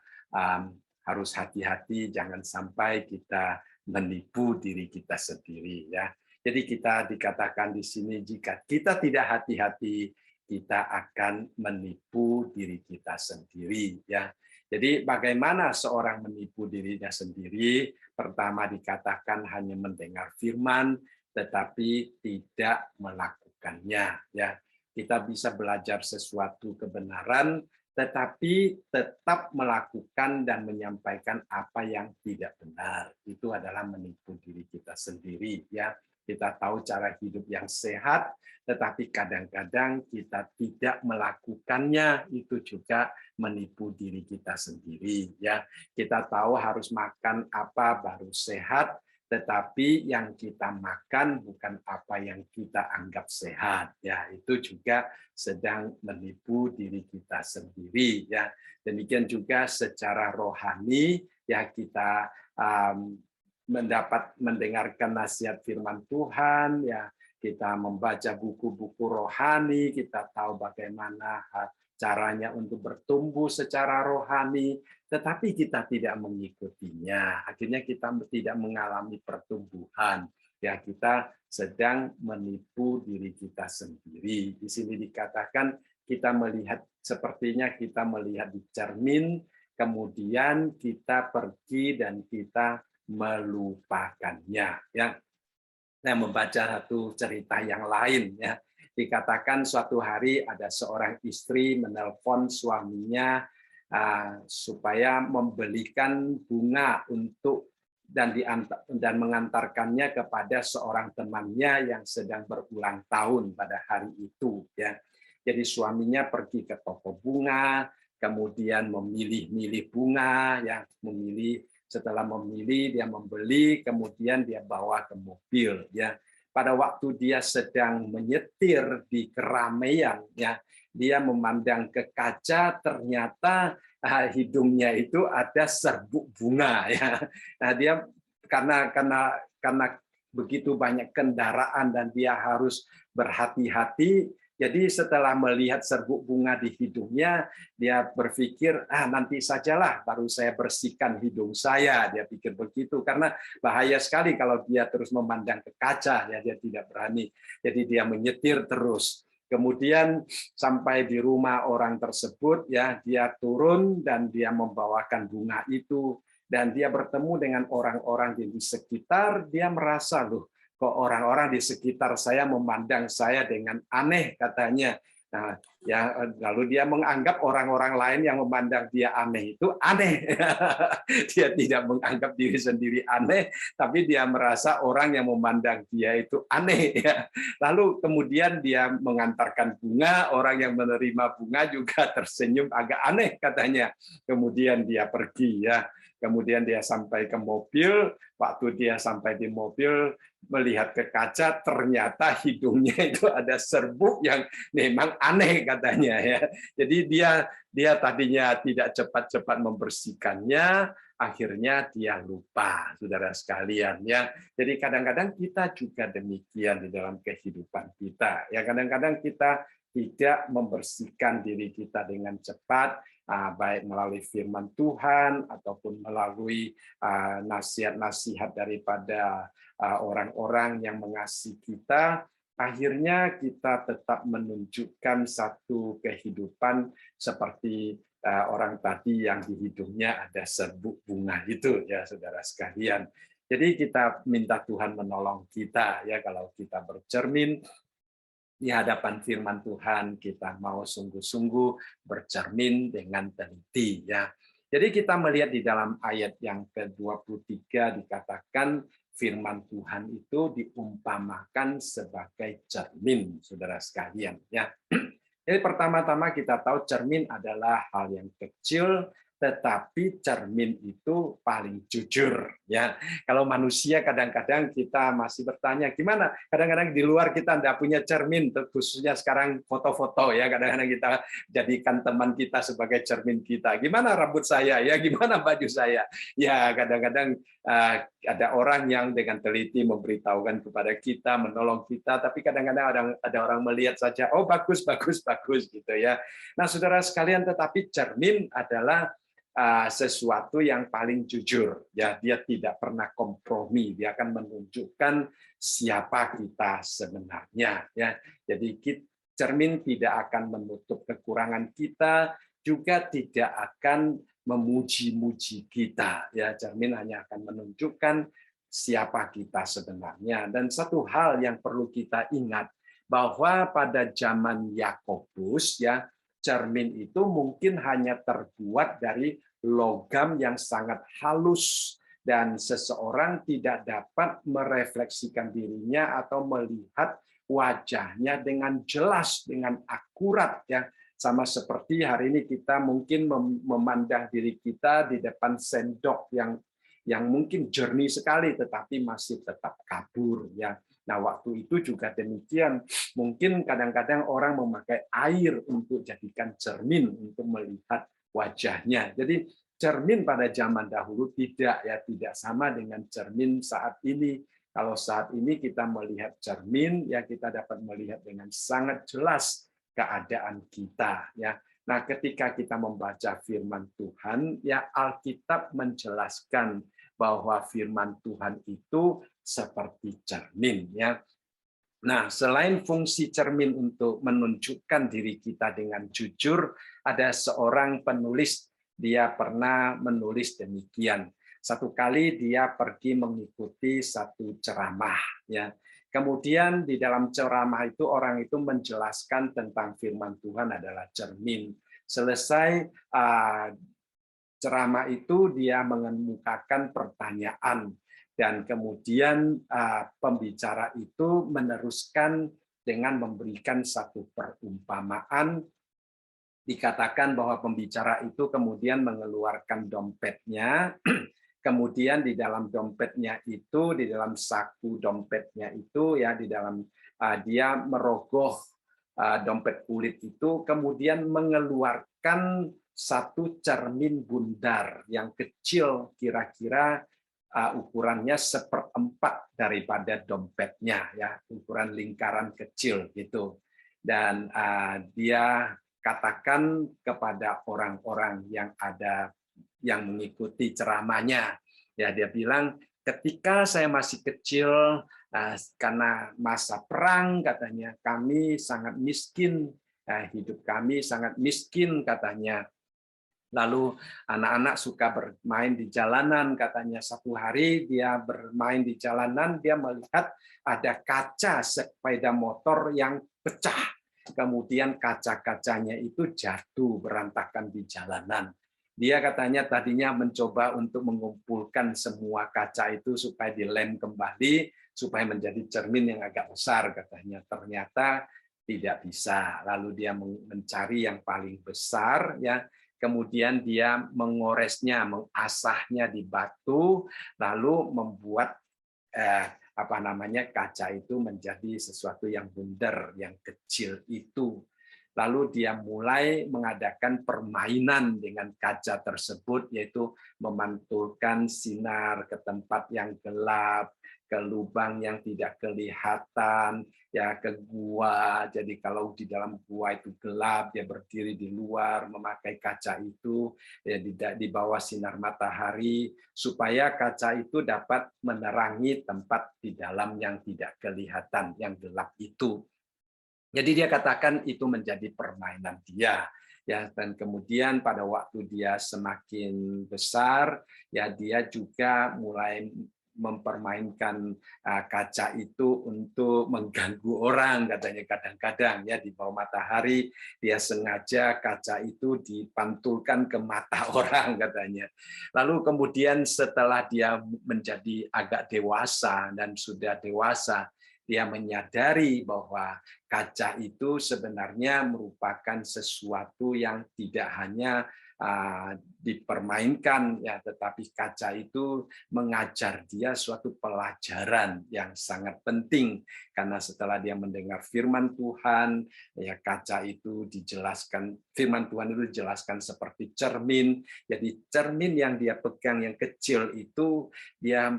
harus hati-hati jangan sampai kita menipu diri kita sendiri, ya. Jadi kita dikatakan di sini, jika kita tidak hati-hati, kita akan menipu diri kita sendiri, ya. Jadi bagaimana seorang menipu dirinya sendiri? Pertama dikatakan hanya mendengar firman, tetapi tidak melakukannya, ya. Kita bisa belajar sesuatu kebenaran, tetapi tetap melakukan dan menyampaikan apa yang tidak benar. Itu adalah menipu diri kita sendiri, ya. Kita tahu cara hidup yang sehat, tetapi kadang-kadang kita tidak melakukannya, itu juga menipu diri kita sendiri, ya. Kita tahu harus makan apa baru sehat, tetapi yang kita makan bukan apa yang kita anggap sehat, ya. Itu juga sedang menipu diri kita sendiri, ya. Demikian juga secara rohani, ya, kita mendengarkan nasihat firman Tuhan, ya, kita membaca buku-buku rohani, kita tahu bagaimana caranya untuk bertumbuh secara rohani, tetapi kita tidak mengikutinya. Akhirnya kita tidak mengalami pertumbuhan. Ya, kita sedang menipu diri kita sendiri. Di sini dikatakan kita melihat, sepertinya kita melihat di cermin, kemudian kita pergi dan kita melupakannya. Ya, saya membaca satu cerita yang lain. Ya, dikatakan suatu hari ada seorang istri menelpon suaminya supaya membelikan bunga untuk dan mengantarkannya kepada seorang temannya yang sedang berulang tahun pada hari itu. Ya, jadi suaminya pergi ke toko bunga, kemudian memilih-milih bunga, ya, setelah memilih dia membeli, kemudian dia bawa ke mobil. Ya, pada waktu dia sedang menyetir di keramaian, ya, dia memandang ke kaca, ternyata hidungnya itu ada serbuk bunga. Ya, nah dia karena begitu banyak kendaraan dan dia harus berhati-hati. Jadi setelah melihat serbuk bunga di hidungnya, dia berpikir, nanti sajalah baru saya bersihkan hidung saya. Dia pikir begitu, karena bahaya sekali kalau dia terus memandang ke kaca, ya dia tidak berani. Jadi dia menyetir terus. Kemudian sampai di rumah orang tersebut, ya dia turun dan dia membawakan bunga itu, dan dia bertemu dengan orang-orang di sekitar. Dia merasa, loh, kok orang-orang di sekitar saya memandang saya dengan aneh, katanya. Nah, ya lalu dia menganggap orang-orang lain yang memandang dia aneh itu aneh. Dia tidak menganggap diri sendiri aneh, tapi dia merasa orang yang memandang dia itu aneh. Ya. Lalu kemudian dia mengantarkan bunga, orang yang menerima bunga juga tersenyum agak aneh, katanya. Kemudian dia pergi, ya. Kemudian dia sampai ke mobil. Waktu dia sampai di mobil, melihat ke kaca, ternyata hidungnya itu ada serbuk yang memang aneh, katanya. Ya. Jadi dia tadinya tidak cepat-cepat membersihkannya, akhirnya dia lupa, saudara sekalian. Ya. Jadi kadang-kadang kita juga demikian di dalam kehidupan kita. Ya, kadang-kadang kita tidak membersihkan diri kita dengan cepat, baik melalui firman Tuhan ataupun melalui nasihat-nasihat daripada orang-orang yang mengasihi kita. Akhirnya kita tetap menunjukkan satu kehidupan seperti orang tadi yang di hidungnya ada serbuk bunga itu, ya saudara sekalian. Jadi kita minta Tuhan menolong kita, ya, kalau kita bercermin di hadapan firman Tuhan, kita mau sungguh-sungguh bercermin dengan teliti, ya. Jadi kita melihat di dalam ayat yang ke-23 dikatakan firman Tuhan itu diumpamakan sebagai cermin, saudara sekalian, ya. Jadi pertama-tama kita tahu cermin adalah hal yang kecil, tetapi cermin itu paling jujur, ya. Kalau manusia kadang-kadang kita masih bertanya, gimana? Kadang-kadang di luar kita tidak punya cermin, khususnya sekarang foto-foto, ya. Kadang-kadang kita jadikan teman kita sebagai cermin kita. Gimana rambut saya? Ya, gimana baju saya? Ya, kadang-kadang ada orang yang dengan teliti memberitahukan kepada kita, menolong kita, tapi kadang-kadang ada orang melihat saja, oh bagus, bagus, bagus, gitu, ya. Nah, saudara sekalian, tetapi cermin adalah sesuatu yang paling jujur, ya. Dia tidak pernah kompromi, dia akan menunjukkan siapa kita sebenarnya, ya. Jadi cermin tidak akan menutup kekurangan kita, juga tidak akan memuji-muji kita, ya. Cermin hanya akan menunjukkan siapa kita sebenarnya. Dan satu hal yang perlu kita ingat, bahwa pada zaman Yakobus, ya, cermin itu mungkin hanya terbuat dari logam yang sangat halus, dan seseorang tidak dapat merefleksikan dirinya atau melihat wajahnya dengan jelas, dengan akurat, ya. Sama seperti hari ini kita mungkin memandang diri kita di depan sendok yang mungkin jernih sekali, tetapi masih tetap kabur, ya. Nah, waktu itu juga demikian. Mungkin kadang-kadang orang memakai air untuk jadikan cermin untuk melihat wajahnya. Jadi cermin pada zaman dahulu tidak sama dengan cermin saat ini. Kalau saat ini kita melihat cermin, ya kita dapat melihat dengan sangat jelas keadaan kita, ya. Nah, ketika kita membaca firman Tuhan, ya Alkitab menjelaskan bahwa firman Tuhan itu seperti cermin, ya. Nah, selain fungsi cermin untuk menunjukkan diri kita dengan jujur, ada seorang penulis, dia pernah menulis demikian, Satu kali dia pergi mengikuti satu ceramah, ya. Kemudian di dalam ceramah itu orang itu menjelaskan tentang firman Tuhan adalah cermin. Selesai ceramah itu dia mengemukakan pertanyaan dan kemudian pembicara itu meneruskan dengan memberikan satu perumpamaan. Dikatakan bahwa pembicara itu kemudian mengeluarkan dompetnya, kemudian di dalam dompetnya itu, di dalam saku dompetnya itu, ya di dalam dia merogoh dompet kulit itu, kemudian mengeluarkan satu cermin bundar yang kecil, kira-kira ukurannya seperempat daripada dompetnya, ya ukuran lingkaran kecil gitu. Dan dia katakan kepada orang-orang yang ada yang mengikuti ceramahnya, ya dia bilang, ketika saya masih kecil karena masa perang katanya kami sangat miskin, hidup kami sangat miskin katanya. Lalu anak-anak suka bermain di jalanan katanya. Satu hari dia bermain di jalanan, dia melihat ada kaca sepeda motor yang pecah. Kemudian kaca-kacanya itu jatuh berantakan di jalanan. Dia katanya tadinya mencoba untuk mengumpulkan semua kaca itu supaya dilem kembali, supaya menjadi cermin yang agak besar katanya. Ternyata tidak bisa. Lalu dia mencari yang paling besar, ya. Kemudian dia mengoresnya, mengasahnya di batu, lalu membuat kaca itu menjadi sesuatu yang bundar, yang kecil itu. Lalu dia mulai mengadakan permainan dengan kaca tersebut, yaitu memantulkan sinar ke tempat yang gelap, ke lubang yang tidak kelihatan, ya ke gua. Jadi kalau di dalam gua itu gelap, dia berdiri di luar memakai kaca itu, ya di bawah sinar matahari, supaya kaca itu dapat menerangi tempat di dalam yang tidak kelihatan, yang gelap itu. Jadi dia katakan itu menjadi permainan dia, ya. Dan kemudian pada waktu dia semakin besar, ya dia juga mulai mempermainkan kaca itu untuk mengganggu orang katanya. Kadang-kadang ya di bawah matahari dia sengaja kaca itu dipantulkan ke mata orang katanya. Lalu kemudian setelah dia menjadi agak dewasa dan sudah dewasa, dia menyadari bahwa kaca itu sebenarnya merupakan sesuatu yang tidak hanya dipermainkan, ya, tetapi kaca itu mengajar dia suatu pelajaran yang sangat penting, karena setelah dia mendengar firman Tuhan, ya kaca itu dijelaskan, firman Tuhan itu dijelaskan seperti cermin. Jadi cermin yang dia pegang yang kecil itu, dia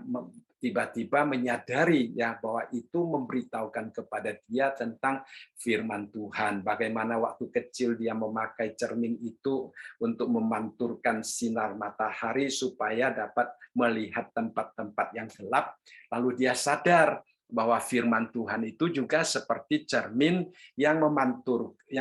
tiba-tiba menyadari ya bahwa itu memberitahukan kepada dia tentang firman Tuhan. Bagaimana waktu kecil dia memakai cermin itu untuk memanturkan sinar matahari supaya dapat melihat tempat-tempat yang gelap. Lalu dia sadar bahwa firman Tuhan itu juga seperti cermin yang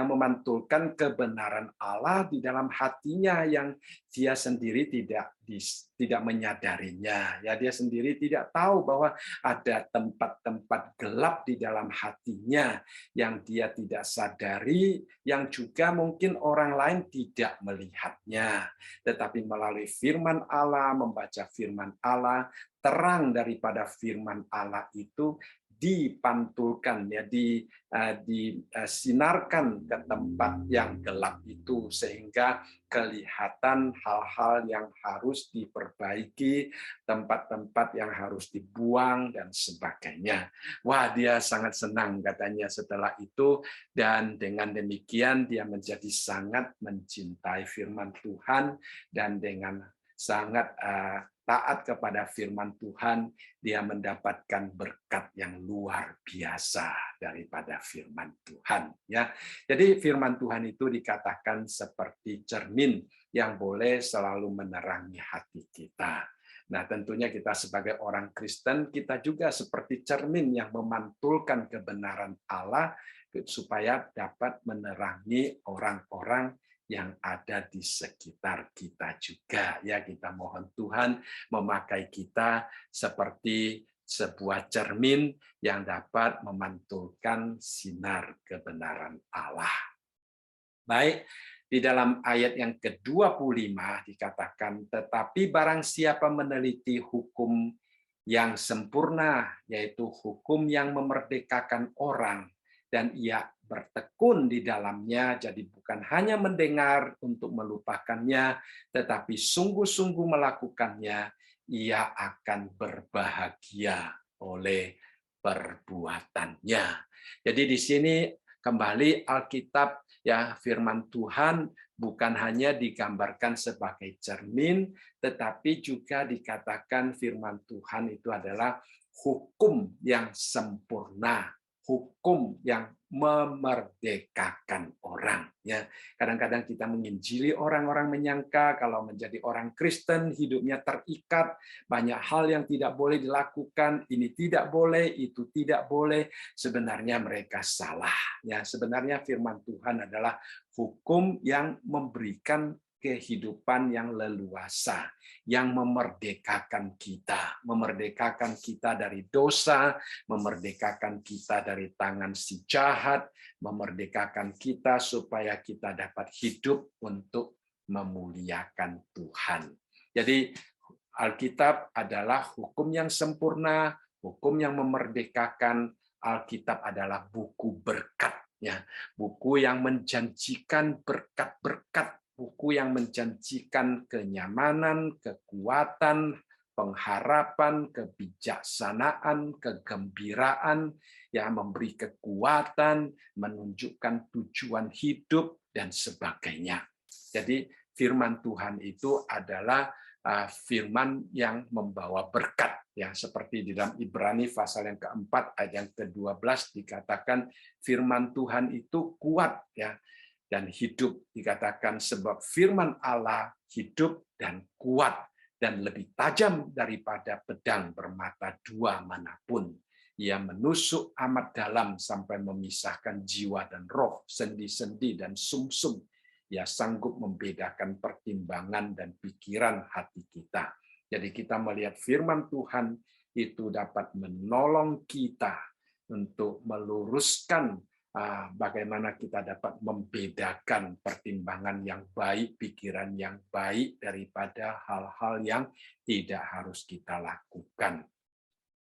memantulkan kebenaran Allah di dalam hatinya, yang dia sendiri tidak menyadarinya. Ya, dia sendiri tidak tahu bahwa ada tempat-tempat gelap di dalam hatinya yang dia tidak sadari, yang juga mungkin orang lain tidak melihatnya. Tetapi melalui firman Allah, membaca firman Allah, terang daripada firman Allah itu dipantulkan, ya, disinarkan ke tempat yang gelap itu, sehingga kelihatan hal-hal yang harus diperbaiki, tempat-tempat yang harus dibuang dan sebagainya. Wah, dia sangat senang katanya setelah itu, dan dengan demikian dia menjadi sangat mencintai firman Tuhan, dan dengan sangat taat kepada firman Tuhan, dia mendapatkan berkat yang luar biasa daripada firman Tuhan. Ya, jadi firman Tuhan itu dikatakan seperti cermin yang boleh selalu menerangi hati kita. Nah, tentunya kita sebagai orang Kristen, kita juga seperti cermin yang memantulkan kebenaran Allah supaya dapat menerangi orang-orang yang ada di sekitar kita juga. Ya, kita mohon Tuhan memakai kita seperti sebuah cermin yang dapat memantulkan sinar kebenaran Allah. Baik, di dalam ayat yang ke-25 dikatakan, tetapi barang siapa meneliti hukum yang sempurna, yaitu hukum yang memerdekakan orang, dan ia bertekun di dalamnya, jadi bukan hanya mendengar untuk melupakannya, tetapi sungguh-sungguh melakukannya, ia akan berbahagia oleh perbuatannya. Jadi di sini kembali Alkitab, ya, firman Tuhan bukan hanya digambarkan sebagai cermin, tetapi juga dikatakan firman Tuhan itu adalah hukum yang sempurna, hukum yang memerdekakan orang. Ya, kadang-kadang kita menginjili orang-orang menyangka kalau menjadi orang Kristen hidupnya terikat, banyak hal yang tidak boleh dilakukan, ini tidak boleh, itu tidak boleh. Sebenarnya mereka salah. Ya, sebenarnya firman Tuhan adalah hukum yang memberikan kehidupan yang leluasa, yang memerdekakan kita dari dosa, memerdekakan kita dari tangan si jahat, memerdekakan kita supaya kita dapat hidup untuk memuliakan Tuhan. Jadi Alkitab adalah hukum yang sempurna, hukum yang memerdekakan. Alkitab adalah buku berkat, ya, buku yang menjanjikan berkat-berkat, buku yang menjanjikan kenyamanan, kekuatan, pengharapan, kebijaksanaan, kegembiraan, yang memberi kekuatan, menunjukkan tujuan hidup, dan sebagainya. Jadi firman Tuhan itu adalah firman yang membawa berkat, ya, seperti di dalam Ibrani pasal yang keempat ayat yang ke-12 dikatakan firman Tuhan itu kuat, ya, dan hidup. Dikatakan sebab firman Allah hidup dan kuat dan lebih tajam daripada pedang bermata dua manapun. Ia menusuk amat dalam sampai memisahkan jiwa dan roh, sendi-sendi dan sumsum. Ia sanggup membedakan pertimbangan dan pikiran hati kita. Jadi kita melihat firman Tuhan itu dapat menolong kita untuk meluruskan bagaimana kita dapat membedakan pertimbangan yang baik, pikiran yang baik daripada hal-hal yang tidak harus kita lakukan.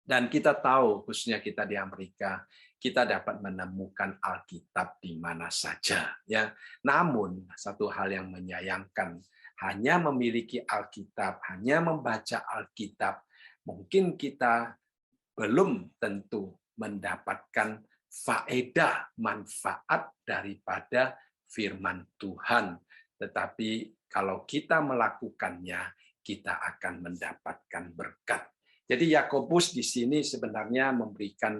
Dan kita tahu, khususnya kita di Amerika, kita dapat menemukan Alkitab di mana saja. Ya, namun satu hal yang menyayangkan, hanya memiliki Alkitab, hanya membaca Alkitab, mungkin kita belum tentu mendapatkan faedah, manfaat daripada firman Tuhan. Tetapi kalau kita melakukannya, kita akan mendapatkan berkat. Jadi Yakobus di sini sebenarnya menunjukkan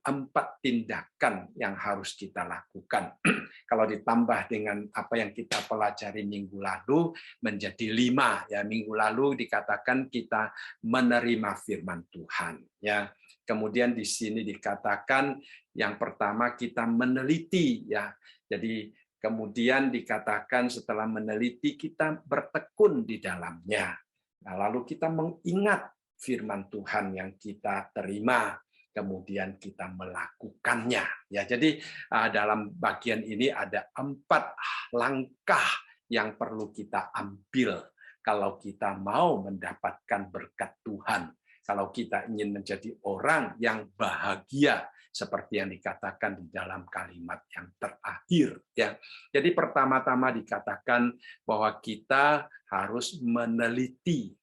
4 tindakan yang harus kita lakukan. Kalau ditambah dengan apa yang kita pelajari minggu lalu menjadi 5. Ya, minggu lalu dikatakan kita menerima firman Tuhan. Ya, kemudian di sini dikatakan yang pertama kita meneliti. Ya, jadi kemudian dikatakan setelah meneliti kita bertekun di dalamnya. Nah, lalu kita mengingat firman Tuhan yang kita terima, kemudian kita melakukannya. Ya, jadi dalam bagian ini ada 4 langkah yang perlu kita ambil kalau kita mau mendapatkan berkat Tuhan. Kalau kita ingin menjadi orang yang bahagia, seperti yang dikatakan di dalam kalimat yang terakhir. Ya, jadi pertama-tama dikatakan bahwa kita harus meneliti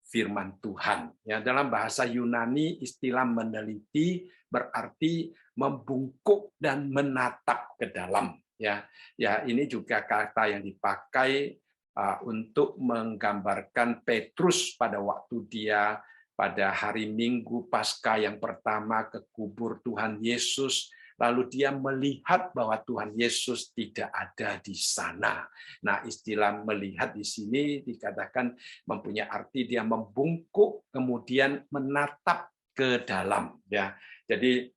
firman Tuhan. Ya, dalam bahasa Yunani istilah meneliti berarti membungkuk dan menatap ke dalam. Ya, ini juga kata yang dipakai untuk menggambarkan Petrus pada waktu dia pada hari Minggu Paskah yang pertama ke kubur Tuhan Yesus. Lalu dia melihat bahwa Tuhan Yesus tidak ada di sana. Nah, istilah melihat di sini dikatakan mempunyai arti dia membungkuk kemudian menatap ke dalam. Ya, jadi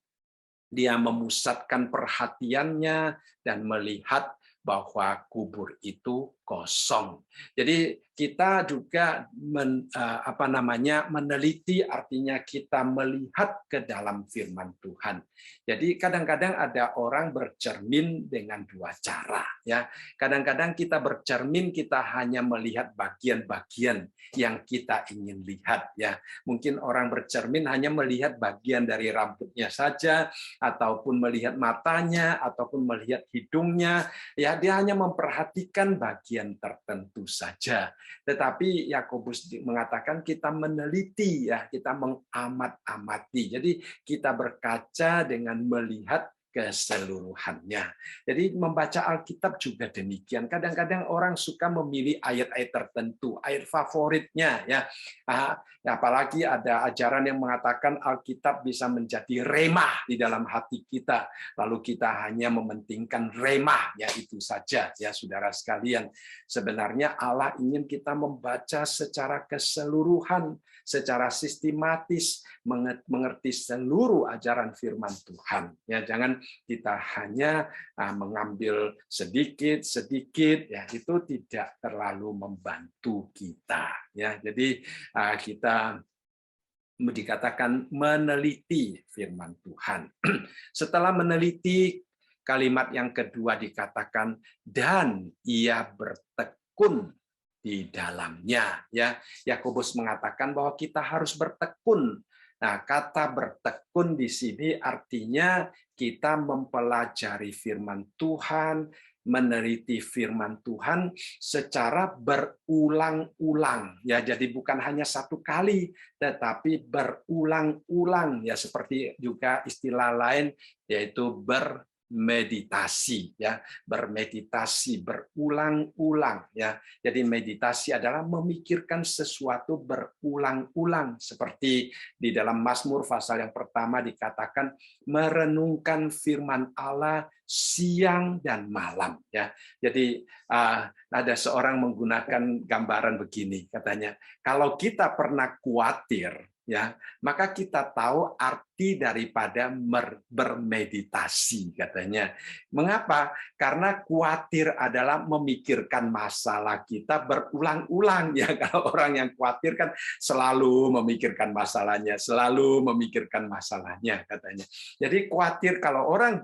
Dia memusatkan perhatiannya dan melihat bahwa kubur itu kosong. Jadi kita juga meneliti, artinya kita melihat ke dalam firman Tuhan. Jadi kadang-kadang ada orang bercermin dengan dua cara, ya. Kadang-kadang kita bercermin, kita hanya melihat bagian-bagian yang kita ingin lihat, ya. Mungkin orang bercermin hanya melihat bagian dari rambutnya saja, ataupun melihat matanya, ataupun melihat hidungnya, ya dia hanya memperhatikan bagian tertentu saja. Tetapi Yakobus mengatakan kita meneliti, ya, kita mengamat-amati. Jadi kita berkaca dengan melihat keseluruhannya. Jadi membaca Alkitab juga demikian. Kadang-kadang orang suka memilih ayat-ayat tertentu, ayat favoritnya, ya. Apalagi ada ajaran yang mengatakan Alkitab bisa menjadi remah di dalam hati kita. Lalu kita hanya mementingkan remah, ya itu saja, ya saudara sekalian. Sebenarnya Allah ingin kita membaca secara keseluruhan, secara sistematis, mengerti seluruh ajaran firman Tuhan. Ya, jangan kita hanya mengambil sedikit-sedikit, ya itu tidak terlalu membantu kita. Ya, jadi kita dikatakan meneliti firman Tuhan. Setelah meneliti, kalimat yang kedua dikatakan dan ia bertekun di dalamnya, ya. Yakobus mengatakan bahwa kita harus bertekun. Nah, kata bertekun di sini artinya kita mempelajari firman Tuhan, meneliti firman Tuhan secara berulang-ulang, ya. Jadi bukan hanya satu kali, tetapi berulang-ulang, ya, seperti juga istilah lain yaitu bermeditasi, ya, bermeditasi berulang-ulang, ya. Jadi meditasi adalah memikirkan sesuatu berulang-ulang, seperti di dalam Mazmur pasal yang pertama dikatakan merenungkan firman Allah siang dan malam, ya. Jadi ada seorang menggunakan gambaran begini, katanya, kalau kita pernah khawatir, ya, maka kita tahu arti daripada bermeditasi, katanya. Mengapa? Karena khawatir adalah memikirkan masalah kita berulang-ulang, ya. Kalau orang yang khawatir kan selalu memikirkan masalahnya, katanya. Jadi khawatir, kalau orang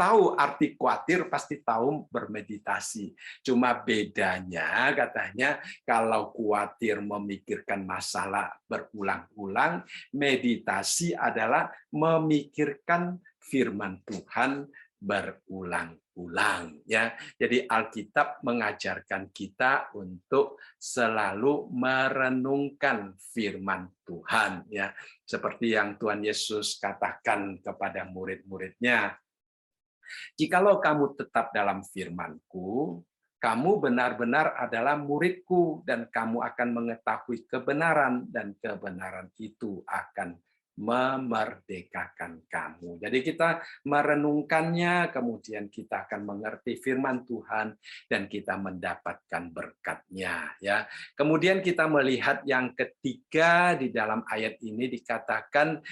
tahu arti khawatir pasti tahu bermeditasi. Cuma bedanya katanya kalau khawatir memikirkan masalah berulang-ulang, meditasi adalah memikirkan firman Tuhan berulang-ulang, ya. Jadi Alkitab mengajarkan kita untuk selalu merenungkan firman Tuhan, ya. Seperti yang Tuhan Yesus katakan kepada murid-muridnya, jikalau kamu tetap dalam firman-Ku, kamu benar-benar adalah murid-Ku, dan kamu akan mengetahui kebenaran, dan kebenaran itu akan memerdekakan kamu. Jadi kita merenungkannya, kemudian kita akan mengerti firman Tuhan, dan kita mendapatkan berkat-Nya, ya. Kemudian kita melihat yang ketiga di dalam ayat ini dikatakan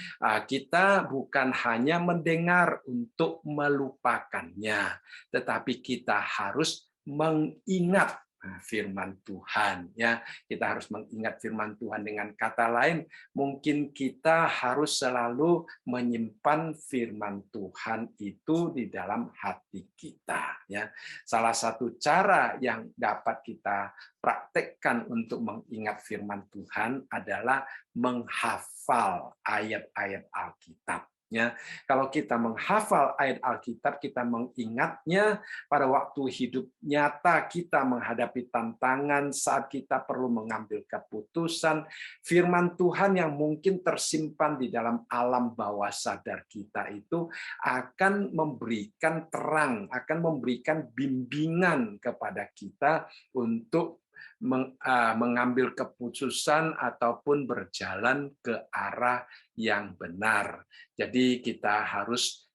kita bukan hanya mendengar untuk melupakannya, tetapi kita harus mengingat firman Tuhan, ya. Kita harus mengingat firman Tuhan. Dengan kata lain, mungkin kita harus selalu menyimpan firman Tuhan itu di dalam hati kita, ya. Salah satu cara yang dapat kita praktekkan untuk mengingat firman Tuhan adalah menghafal ayat-ayat Alkitab. Ya, kalau kita menghafal ayat Alkitab, kita mengingatnya pada waktu hidup nyata kita menghadapi tantangan, saat kita perlu mengambil keputusan, firman Tuhan yang mungkin tersimpan di dalam alam bawah sadar kita itu akan memberikan terang, akan memberikan bimbingan kepada kita untuk mengambil keputusan ataupun berjalan ke arah yang benar. Jadi kita harus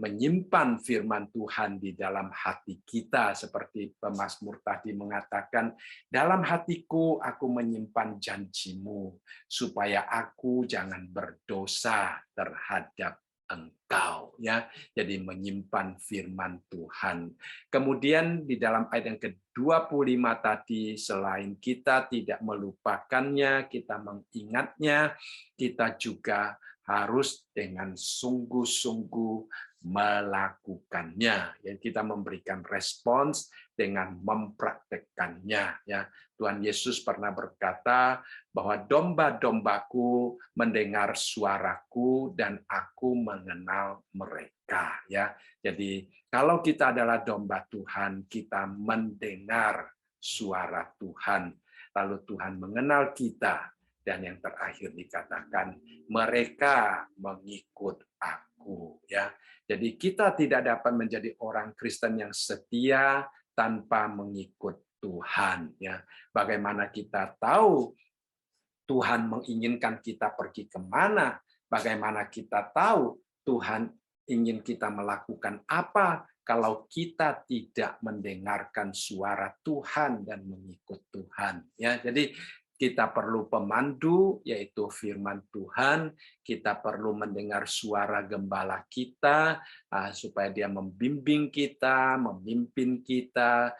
menyimpan firman Tuhan di dalam hati kita, seperti pemazmur tadi mengatakan, dalam hatiku aku menyimpan janjimu supaya aku jangan berdosa terhadap engkau, ya. Jadi menyimpan firman Tuhan. Kemudian di dalam ayat yang ke-25 tadi, selain kita tidak melupakannya, kita mengingatnya, kita juga harus dengan sungguh-sungguh melakukannya. Ya, kita memberikan respons dengan mempraktekkannya, ya. Tuhan Yesus pernah berkata bahwa domba-dombaku mendengar suaraku dan aku mengenal mereka, ya. Jadi kalau kita adalah domba Tuhan, kita mendengar suara Tuhan, lalu Tuhan mengenal kita, dan yang terakhir dikatakan mereka mengikut aku, ya. Jadi kita tidak dapat menjadi orang Kristen yang setia tanpa mengikut Tuhan, ya. Bagaimana kita tahu Tuhan menginginkan kita pergi kemana? Bagaimana kita tahu Tuhan ingin kita melakukan apa kalau kita tidak mendengarkan suara Tuhan dan mengikut Tuhan? Ya, jadi kita perlu pemandu, yaitu firman Tuhan. Kita perlu mendengar suara gembala kita, supaya dia membimbing kita, memimpin kita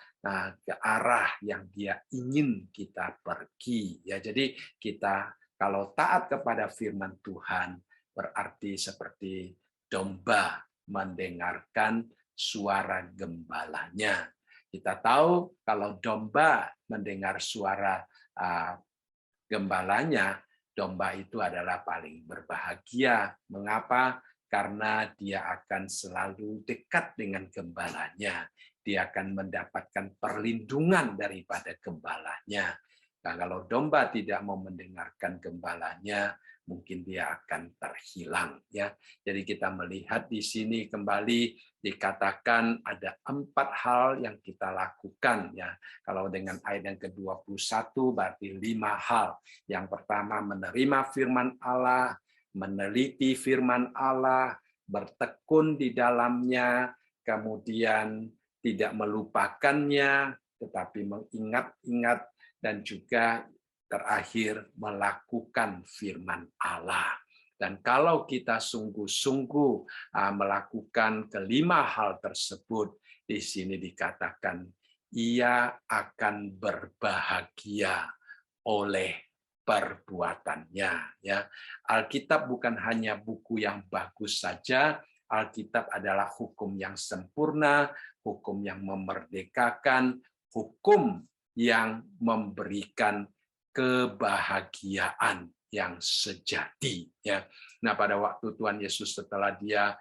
ke arah yang dia ingin kita pergi. Ya, jadi kita kalau taat kepada firman Tuhan, berarti seperti domba mendengarkan suara gembalanya. Kita tahu kalau domba mendengar suara gembalanya, domba itu adalah paling berbahagia. Mengapa? Karena dia akan selalu dekat dengan gembalanya. Dia akan mendapatkan perlindungan daripada gembalanya. Nah, kalau domba tidak mau mendengarkan gembalanya, mungkin dia akan terhilang, ya. Jadi kita melihat di sini kembali dikatakan ada 4 hal yang kita lakukan, ya. Kalau dengan ayat yang ke-21 berarti 5 hal. Yang pertama menerima firman Allah, meneliti firman Allah, bertekun di dalamnya, kemudian tidak melupakannya, tetapi mengingat-ingat, dan juga terakhir melakukan firman Allah. Dan kalau kita sungguh-sungguh melakukan kelima hal tersebut, di sini dikatakan ia akan berbahagia oleh perbuatannya. Ya, Alkitab bukan hanya buku yang bagus saja, Alkitab adalah hukum yang sempurna, hukum yang memerdekakan, hukum yang memberikan kebahagiaan yang sejati, ya. Nah, pada waktu Tuhan Yesus setelah dia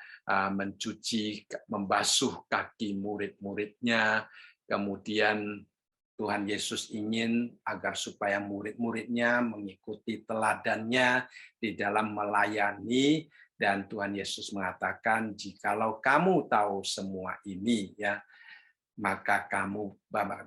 membasuh kaki murid-muridnya, kemudian Tuhan Yesus ingin agar supaya murid-muridnya mengikuti teladannya di dalam melayani, dan Tuhan Yesus mengatakan, jikalau kamu tahu semua ini, ya, maka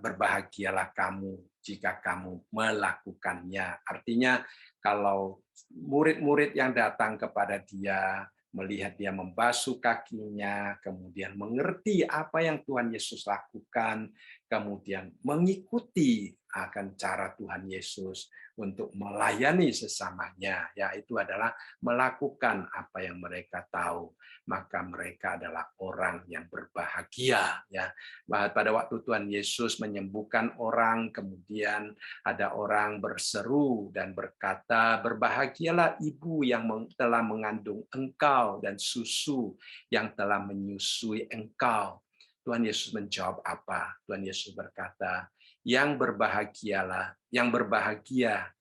berbahagialah kamu jika kamu melakukannya. Artinya kalau murid-murid yang datang kepada dia, melihat dia membasuh kakinya, kemudian mengerti apa yang Tuhan Yesus lakukan, kemudian mengikuti akan cara Tuhan Yesus untuk melayani sesamanya, yaitu adalah melakukan apa yang mereka tahu, maka mereka adalah orang yang berbahagia, ya. Pada waktu Tuhan Yesus menyembuhkan orang, kemudian ada orang berseru dan berkata, berbahagialah ibu yang telah mengandung engkau dan susu yang telah menyusui engkau. Tuhan Yesus menjawab apa? Tuhan Yesus berkata, yang berbahagia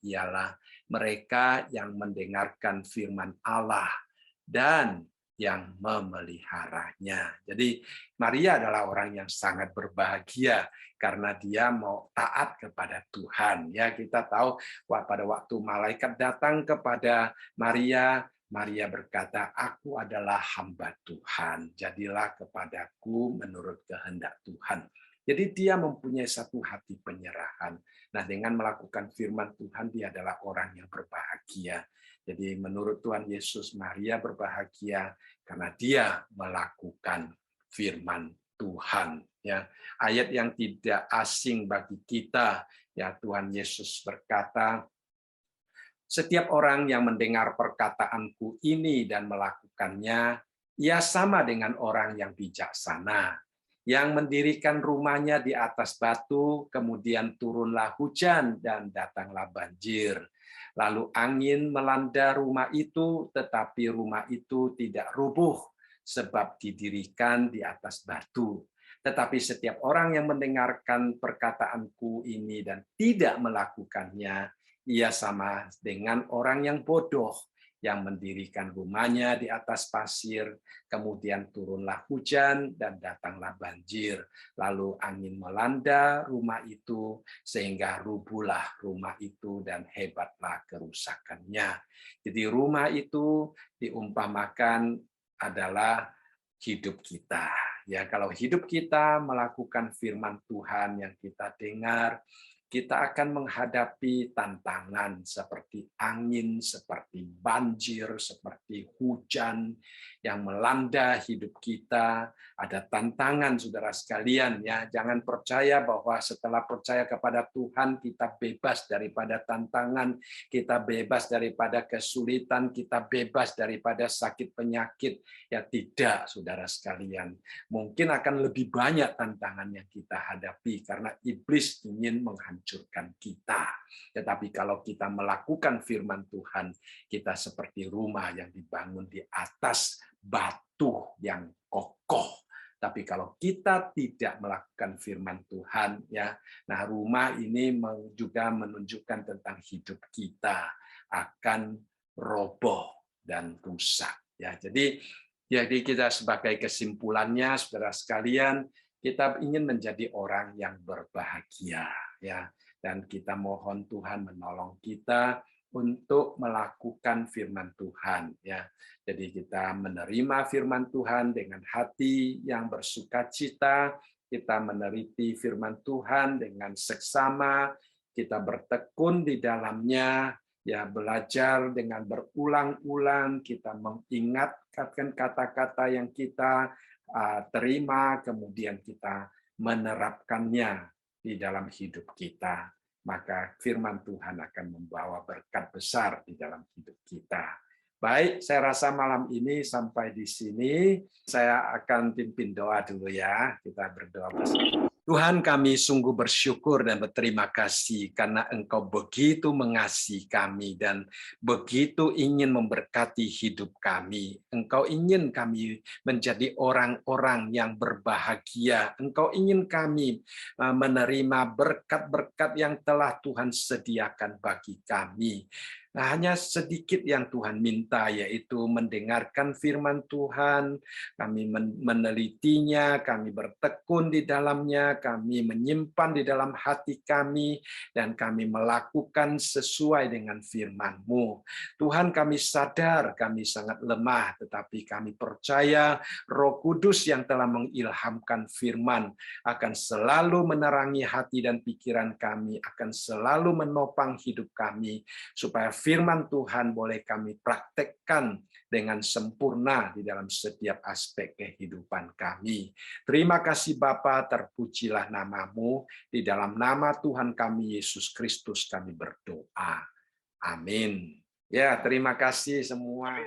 ialah mereka yang mendengarkan firman Allah dan yang memeliharanya. Jadi Maria adalah orang yang sangat berbahagia karena dia mau taat kepada Tuhan. Ya, kita tahu pada waktu malaikat datang kepada Maria, Maria berkata, aku adalah hamba Tuhan, jadilah kepadaku menurut kehendak Tuhan. Jadi dia mempunyai satu hati penyerahan. Nah, dengan melakukan firman Tuhan, dia adalah orang yang berbahagia. Jadi menurut Tuhan Yesus, Maria berbahagia karena dia melakukan firman Tuhan. Ya, ayat yang tidak asing bagi kita. Ya, Tuhan Yesus berkata, Setiap orang yang mendengar perkataanku ini dan melakukannya, ia sama dengan orang yang bijaksana, yang mendirikan rumahnya di atas batu, kemudian turunlah hujan dan datanglah banjir. Lalu angin melanda rumah itu, tetapi rumah itu tidak rubuh, sebab didirikan di atas batu. Tetapi setiap orang yang mendengarkan perkataanku ini dan tidak melakukannya, ia sama dengan orang yang bodoh yang mendirikan rumahnya di atas pasir, kemudian turunlah hujan dan datanglah banjir. Lalu angin melanda rumah itu sehingga rubuhlah rumah itu dan hebatlah kerusakannya. Jadi rumah itu diumpamakan adalah hidup kita. Ya, kalau hidup kita melakukan firman Tuhan yang kita dengar, kita akan menghadapi tantangan seperti angin, seperti banjir, seperti hujan yang melanda hidup kita. Ada tantangan, saudara sekalian, ya. Jangan percaya bahwa setelah percaya kepada Tuhan kita bebas daripada tantangan, kita bebas daripada kesulitan, kita bebas daripada sakit penyakit. Ya tidak, saudara sekalian. Mungkin akan lebih banyak tantangan yang kita hadapi karena iblis ingin menghancurkan kita. Tetapi kalau kita melakukan firman Tuhan, kita seperti rumah yang dibangun di atas batu yang kokoh. Tapi kalau kita tidak melakukan firman Tuhan, ya, nah rumah ini juga menunjukkan tentang hidup kita akan roboh dan rusak. Ya, jadi kita sebagai kesimpulannya, saudara sekalian, kita ingin menjadi orang yang berbahagia, ya, dan kita mohon Tuhan menolong kita untuk melakukan firman Tuhan, ya. Jadi kita menerima firman Tuhan dengan hati yang bersukacita, kita meneliti firman Tuhan dengan seksama, kita bertekun di dalamnya, ya, belajar dengan berulang-ulang, kita mengingatkan kata-kata yang kita terima, kemudian kita menerapkannya di dalam hidup kita. Maka firman Tuhan akan membawa berkat besar di dalam hidup kita. Baik, saya rasa malam ini sampai di sini. Saya akan pimpin doa dulu ya. Kita berdoa bersama. Tuhan, kami sungguh bersyukur dan berterima kasih karena Engkau begitu mengasihi kami dan begitu ingin memberkati hidup kami. Engkau ingin kami menjadi orang-orang yang berbahagia. Engkau ingin kami menerima berkat-berkat yang telah Tuhan sediakan bagi kami. Nah, hanya sedikit yang Tuhan minta, yaitu mendengarkan firman Tuhan, kami menelitinya, kami bertekun di dalamnya, kami menyimpan di dalam hati kami, dan kami melakukan sesuai dengan firman-Mu. Tuhan, kami sadar kami sangat lemah, tetapi kami percaya Roh Kudus yang telah mengilhamkan firman akan selalu menerangi hati dan pikiran kami, akan selalu menopang hidup kami, supaya firman Tuhan boleh kami praktekkan dengan sempurna di dalam setiap aspek kehidupan kami. Terima kasih Bapa, terpujilah nama-Mu. Di dalam nama Tuhan kami, Yesus Kristus, kami berdoa. Amin. Ya, terima kasih semua.